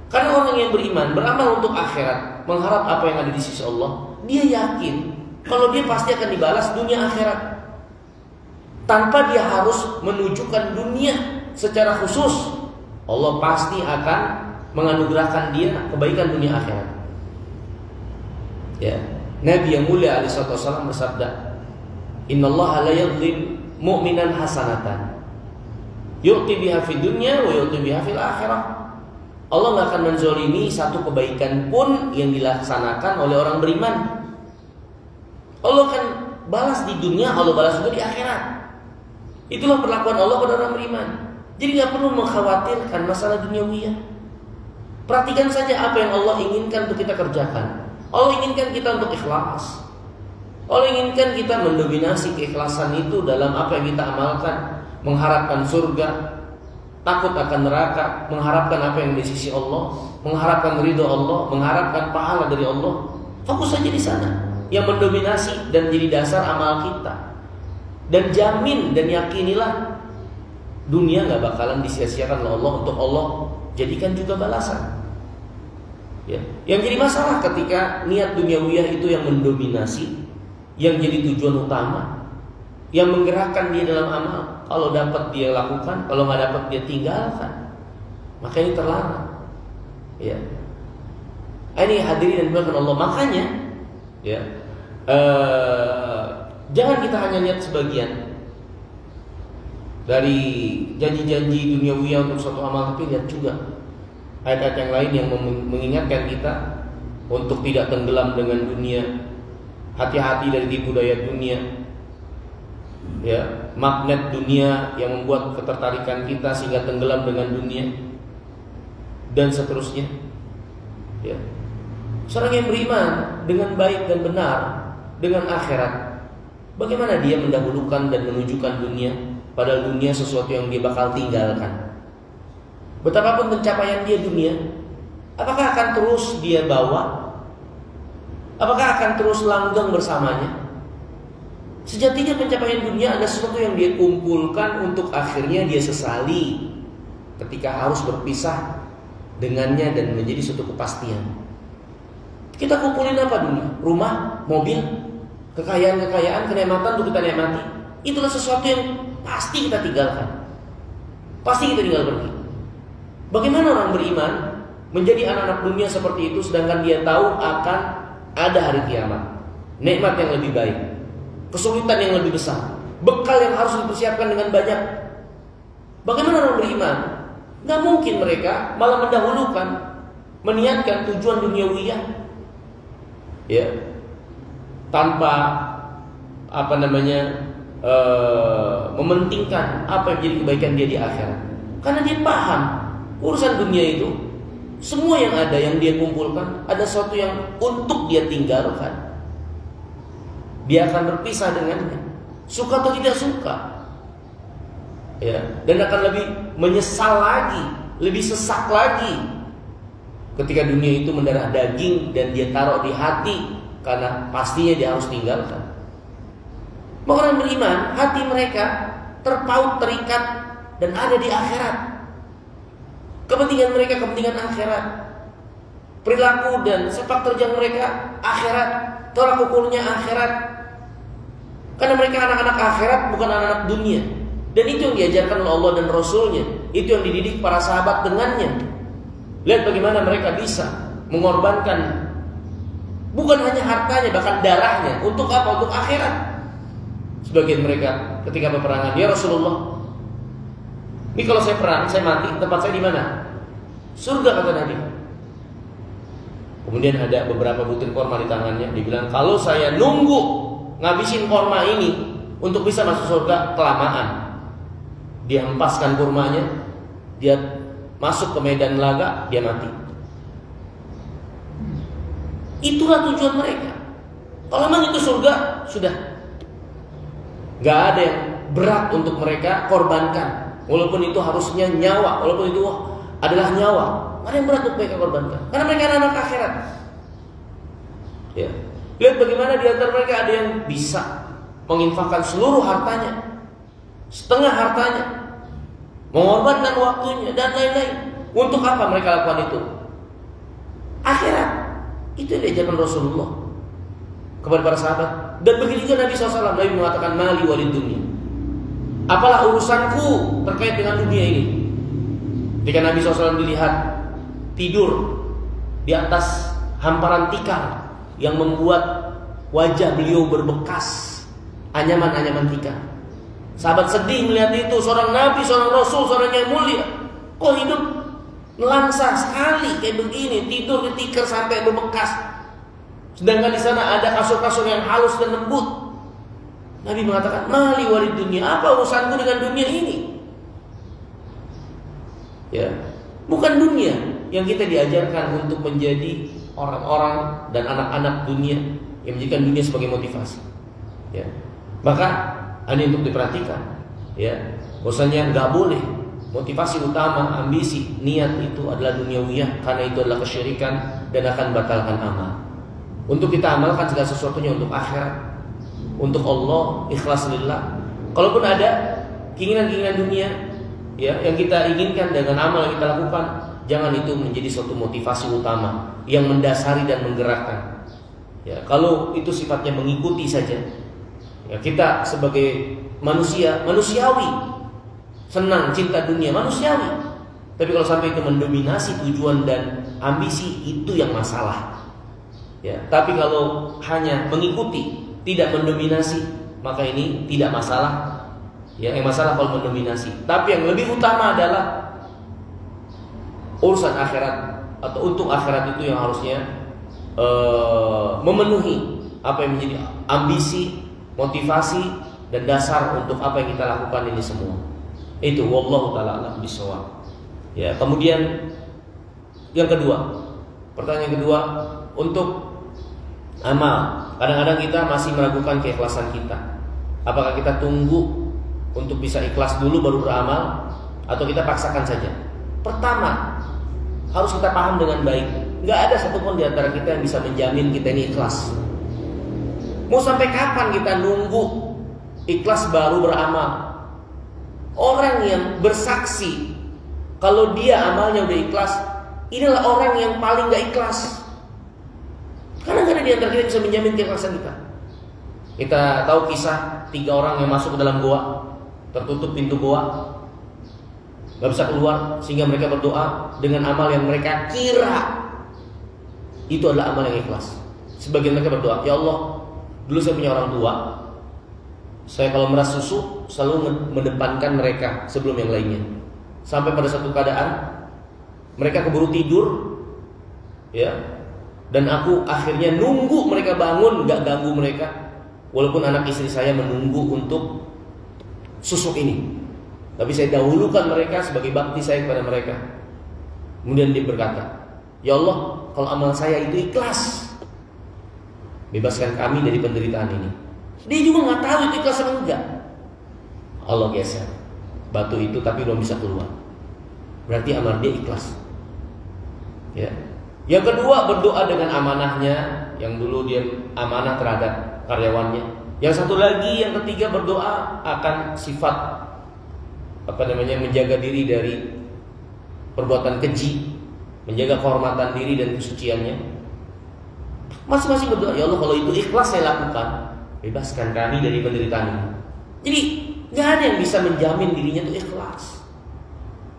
Karena orang yang beriman, beramal untuk akhirat, mengharap apa yang ada di sisi Allah, dia yakin kalau dia pasti akan dibalas dunia akhirat, tanpa dia harus menunjukkan dunia secara khusus. Allah pasti akan menganugerahkan dia kebaikan dunia akhirat. Ya, Nabi yang mulia alaihi wasallam bersabda, "Innallaha la yadhlim mu'minan hasanatan yu'ti biha fid dunya wa yu'ti biha fil akhirah." Allah nggak akan menzolimi satu kebaikan pun yang dilaksanakan oleh orang beriman. Allah akan balas di dunia, Allah balas juga di akhirat. Itulah perlakuan Allah pada orang beriman. Jadi nggak perlu mengkhawatirkan masalah duniawiyah. Perhatikan saja apa yang Allah inginkan untuk kita kerjakan. Allah inginkan kita untuk ikhlas. Allah inginkan kita mendominasi keikhlasan itu dalam apa yang kita amalkan, mengharapkan surga, takut akan neraka, mengharapkan apa yang di sisi Allah, mengharapkan ridho Allah, mengharapkan pahala dari Allah. Fokus saja di sana, yang mendominasi dan jadi dasar amal kita. Dan jamin dan yakinilah dunia nggak bakalan disia-siakan oleh Allah, untuk Allah jadikan juga balasan. Ya. Yang jadi masalah ketika niat duniawiyah itu yang mendominasi, yang jadi tujuan utama, yang menggerakkan dia dalam amal. Kalau dapat dia lakukan, kalau nggak dapat dia tinggalkan. Maka ini terlarang. Ya. Ini hadirin dan dimuliakan Allah. Makanya, ya, jangan kita hanya lihat sebagian dari janji-janji duniawiyah untuk suatu amal, tapi lihat juga ayat-ayat yang lain yang mengingatkan kita untuk tidak tenggelam dengan dunia. Hati-hati dari tipu daya dunia, ya, magnet dunia yang membuat ketertarikan kita sehingga tenggelam dengan dunia, dan seterusnya. Ya. Seorang yang beriman dengan baik dan benar dengan akhirat, bagaimana dia mendahulukan dan menunjukkan dunia, padahal dunia sesuatu yang dia bakal tinggalkan. Betapapun pencapaian dia dunia, apakah akan terus dia bawa? Apakah akan terus langgeng bersamanya? Sejatinya pencapaian dunia adalah sesuatu yang dia kumpulkan untuk akhirnya dia sesali ketika harus berpisah dengannya dan menjadi suatu kepastian. Kita kumpulin apa dunia? Rumah, mobil, kekayaan-kekayaan, kenikmatan untuk kita nikmati. Itulah sesuatu yang pasti kita tinggalkan. Pasti kita tinggal pergi. Bagaimana orang beriman menjadi anak-anak dunia seperti itu, sedangkan dia tahu akan ada hari kiamat, nikmat yang lebih baik, kesulitan yang lebih besar, bekal yang harus dipersiapkan dengan banyak. Bagaimana orang beriman? Gak mungkin mereka malah mendahulukan, meniatkan tujuan duniawiyah, ya, tanpa mementingkan apa yang menjadi kebaikan dia di akhirat. Karena dia paham urusan dunia itu, semua yang ada yang dia kumpulkan ada sesuatu yang untuk dia tinggalkan. Dia akan berpisah dengannya, suka atau tidak suka, ya, dan akan lebih menyesal lagi, lebih sesak lagi ketika dunia itu mendarah daging dan dia taruh di hati, karena pastinya dia harus tinggalkan. Orang beriman, hati mereka terpaut, terikat, dan ada di akhirat. Kepentingan mereka kepentingan akhirat. Perilaku dan sepak terjang mereka akhirat, tolak ukurnya akhirat. Karena mereka anak-anak akhirat, bukan anak-anak dunia. Dan itu yang diajarkan oleh Allah dan Rasulnya. Itu yang dididik para sahabat dengannya. Lihat bagaimana mereka bisa mengorbankan bukan hanya hartanya, bahkan darahnya. Untuk apa? Untuk akhirat. Sebagian mereka ketika peperangan, ya Rasulullah, ini kalau saya perang, saya mati, tempat saya di mana? Surga, kata Nabi. Kemudian ada beberapa butir korma di tangannya. Dibilang, kalau saya nunggu ngabisin korma ini untuk bisa masuk surga, kelamaan. Dia hempaskan kurmanya, dia masuk ke medan laga, dia mati. Itulah tujuan mereka. Kalau memang itu surga, sudah. Gak ada yang berat untuk mereka korbankan. Walaupun itu harusnya nyawa, walaupun itu adalah nyawa, gak ada yang berat untuk mereka korbankan. Karena mereka anak akhirat. Ya. Lihat bagaimana di antara mereka ada yang bisa menginfakkan seluruh hartanya, setengah hartanya, mengorbankan waktunya dan lain-lain. Untuk apa mereka lakukan itu? Akhirat. Itu yang diajarkan Rasulullah kepada para sahabat. Dan begitu juga Nabi SAW. Nabi mengatakan, mali walid dunia, apalah urusanku terkait dengan dunia ini. Ketika Nabi SAW dilihat tidur di atas hamparan tikar yang membuat wajah beliau berbekas anyaman-anyaman tikar, sahabat sedih melihat itu. Seorang Nabi, seorang Rasul, seorang yang mulia, kok hidup nelangsa sekali kayak begini, tidur di tikar sampai berbekas. Sedangkan di sana ada kasur-kasur yang halus dan lembut. Nabi mengatakan, mali walid dunia, apa urusanku dengan dunia ini? Ya, bukan dunia yang kita diajarkan untuk menjadi orang-orang dan anak-anak dunia yang menjadikan dunia sebagai motivasi. Ya, maka ini untuk diperhatikan. Ya, bahwasanya nggak boleh motivasi utama, ambisi, niat itu adalah duniawiyah, karena itu adalah kesyirikan dan akan batalkan amal. Untuk kita amalkan segala sesuatunya untuk akhirat, untuk Allah, ikhlas lillah. Kalaupun ada keinginan-keinginan dunia, ya, yang kita inginkan dengan amal yang kita lakukan, jangan itu menjadi suatu motivasi utama yang mendasari dan menggerakkan. Ya, kalau itu sifatnya mengikuti saja, ya, kita sebagai manusia, manusiawi, senang, cinta dunia, manusiawi. Tapi kalau sampai itu mendominasi tujuan dan ambisi, itu yang masalah. Ya, tapi kalau hanya mengikuti, tidak mendominasi, maka ini tidak masalah. Ya, yang masalah kalau mendominasi. Tapi yang lebih utama adalah urusan akhirat, atau untuk akhirat itu yang harusnya memenuhi apa yang menjadi ambisi, motivasi, dan dasar untuk apa yang kita lakukan ini semua. Itu wallahu ta'ala a'lam bishawab. Ya, kemudian yang kedua, pertanyaan kedua, untuk amal, kadang-kadang kita masih meragukan keikhlasan kita. Apakah kita tunggu untuk bisa ikhlas dulu baru beramal, atau kita paksakan saja? Pertama, harus kita paham dengan baik, nggak ada satupun di antara kita yang bisa menjamin kita ini ikhlas. Mau sampai kapan kita nunggu ikhlas baru beramal? Orang yang bersaksi kalau dia amalnya udah ikhlas, inilah orang yang paling gak ikhlas. Karena gak ada di antara kita yang bisa menjamin keikhlasan kita. Kita tahu kisah 3 orang yang masuk ke dalam goa, tertutup pintu goa. nggak bisa keluar, sehingga mereka berdoa dengan amal yang mereka kira itu adalah amal yang ikhlas. Sebagian mereka berdoa, ya Allah, dulu saya punya orang tua, saya kalau meras susu selalu mendepankan mereka sebelum yang lainnya. Sampai pada satu keadaan mereka keburu tidur, ya, dan aku akhirnya nunggu mereka bangun, nggak ganggu mereka, walaupun anak istri saya menunggu untuk susu ini. Tapi saya dahulukan mereka sebagai bakti saya kepada mereka. Kemudian dia berkata, ya Allah, kalau amal saya itu ikhlas, bebaskan kami dari penderitaan ini. Dia juga nggak tahu itu ikhlas atau enggak. Allah geser batu itu tapi belum bisa keluar. Berarti amal dia ikhlas. Ya. Yang kedua, berdoa dengan amanahnya. Yang dulu dia amanah terhadap karyawannya. Yang satu lagi, yang ketiga, berdoa akan sifat menjaga diri dari perbuatan keji, menjaga kehormatan diri dan kesuciannya. Masing-masing berdoa, ya Allah, kalau itu ikhlas saya lakukan, bebaskan kami dari penderitaan ini. Jadi nggak ada yang bisa menjamin dirinya itu ikhlas.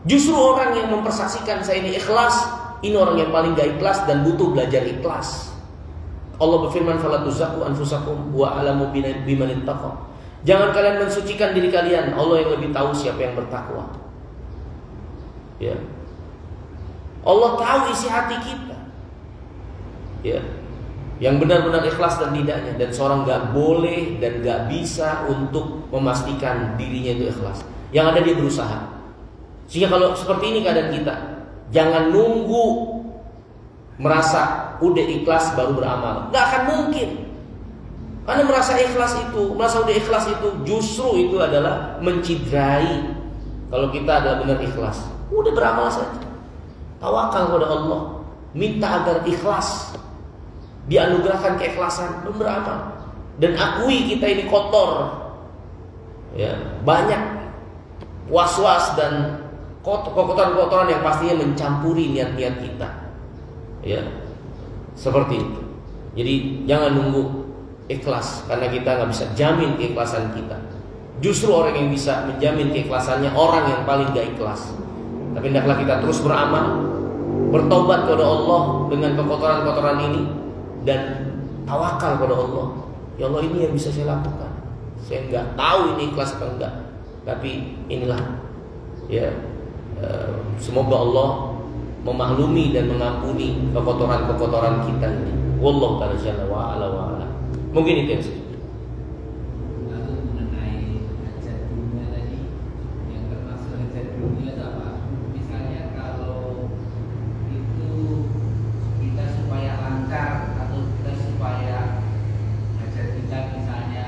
Justru orang yang mempersaksikan saya ini ikhlas, ini orang yang paling gak ikhlas dan butuh belajar ikhlas. Allah berfirman, fala tuzakku anfusakum wa a'lamu biman ittaqa. Jangan kalian mensucikan diri kalian, Allah yang lebih tahu siapa yang bertakwa. Ya. Allah tahu isi hati kita. Ya. Yang benar-benar ikhlas dan tidaknya. Dan seorang gak boleh dan gak bisa untuk memastikan dirinya itu ikhlas. Yang ada dia berusaha. Sehingga kalau seperti ini keadaan kita, jangan nunggu merasa udah ikhlas baru beramal. Gak akan mungkin. Karena merasa udah ikhlas itu justru itu adalah mencidrai. Kalau kita adalah benar ikhlas, udah beramal saja. Tawakal kepada Allah, minta agar ikhlas, dianugerahkan keikhlasan, dan beramal. Dan akui kita ini kotor, ya, banyak was-was dan kotoran-kotoran yang pastinya mencampuri niat-niat kita, ya, seperti itu. Jadi jangan nunggu ikhlas, karena kita nggak bisa jamin keikhlasan kita. Justru orang yang bisa menjamin keikhlasannya orang yang paling gak ikhlas. Tapi hendaklah kita terus beramal, bertobat kepada Allah dengan kekotoran-kotoran ini, dan tawakal kepada Allah. Ya Allah, ini yang bisa saya lakukan. Saya nggak tahu ini ikhlas atau enggak, tapi inilah, ya. Semoga Allah memaklumi dan mengampuni kekotoran-kekotoran kita ini. Wallahu ta'ala jalla wa ala wa ala. Mungkin itu yang saya. Lalu mengenai hajat dunia tadi, yang termasuk hajat dunia itu apa? Misalnya kalau itu kita supaya lancar atau kita supaya hajat kita, misalnya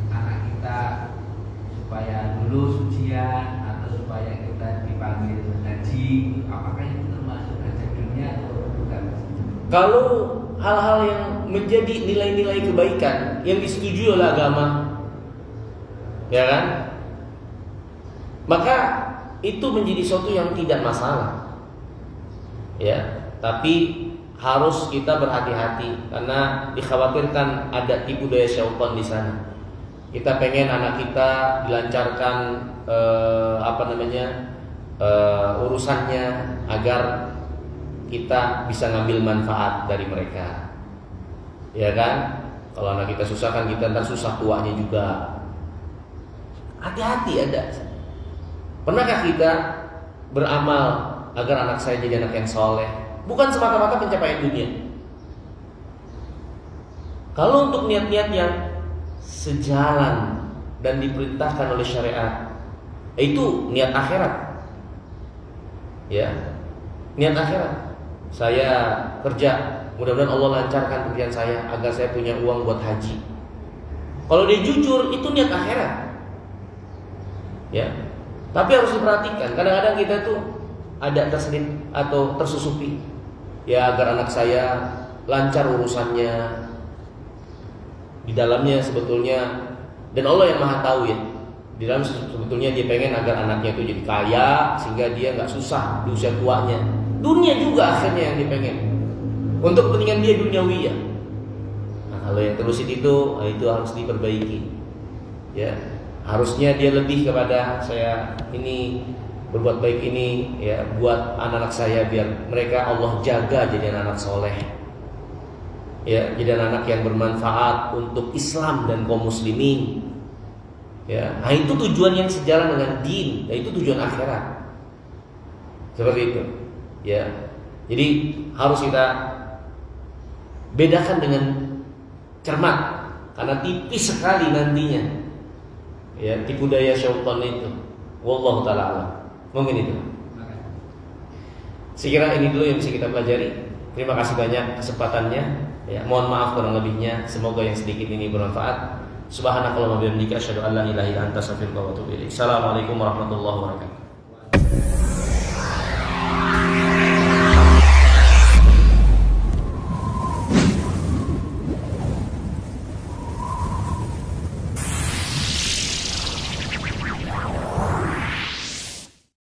anak kita supaya lulus ujian atau supaya kita dipanggil haji, apakah itu termasuk hajat dunia atau bukan? Kalau hal-hal yang menjadi nilai-nilai kebaikan yang disetujui oleh agama, ya kan, maka itu menjadi sesuatu yang tidak masalah, ya. Tapi harus kita berhati-hati karena dikhawatirkan ada tipu daya syaitan di sana. Kita pengen anak kita dilancarkan urusannya agar kita bisa ngambil manfaat dari mereka, ya kan? Kalau anak kita susah kan kita ntar susah tuanya juga. Hati-hati ada. Pernahkah kita beramal agar anak saya jadi anak yang soleh? Bukan semata-mata pencapaian dunia. Kalau untuk niat-niat yang sejalan dan diperintahkan oleh syariat, itu niat akhirat, ya, niat akhirat. Saya kerja, mudah-mudahan Allah lancarkan pekerjaan saya agar saya punya uang buat haji. Kalau dia jujur, itu niat akhirat, ya. Tapi harus diperhatikan. Kadang-kadang kita tuh ada terselip atau tersusupi, ya, agar anak saya lancar urusannya. Di dalamnya sebetulnya, dan Allah yang maha tahu, ya, di dalam sebetulnya dia pengen agar anaknya itu jadi kaya sehingga dia nggak susah di usia tuanya. Dunia juga akhirnya yang dia pengen, untuk kepentingan dia duniawi, ya. Nah, kalau yang terusin itu harus diperbaiki, ya. Harusnya dia lebih kepada saya ini berbuat baik ini ya buat anak-anak saya biar mereka Allah jaga jadi anak-anak soleh, ya jadi anak-anak yang bermanfaat untuk Islam dan kaum muslimin. Ya, nah itu tujuan yang sejalan dengan din, itu tujuan akhirat. Seperti itu. Ya. Jadi harus kita bedakan dengan cermat karena tipis sekali nantinya. Ya, tipu daya syaitan itu. Wallahu taala alam. Mungkin itu. Sekira ini dulu yang bisa kita pelajari. Terima kasih banyak kesempatannya. Ya, mohon maaf kurang lebihnya. Semoga yang sedikit ini bermanfaat. Subhanakallahumma wa bihamdika asyhadu an la ilaha illa anta astaghfiruka wa atubu ilaik. Assalamualaikum warahmatullahi wabarakatuh.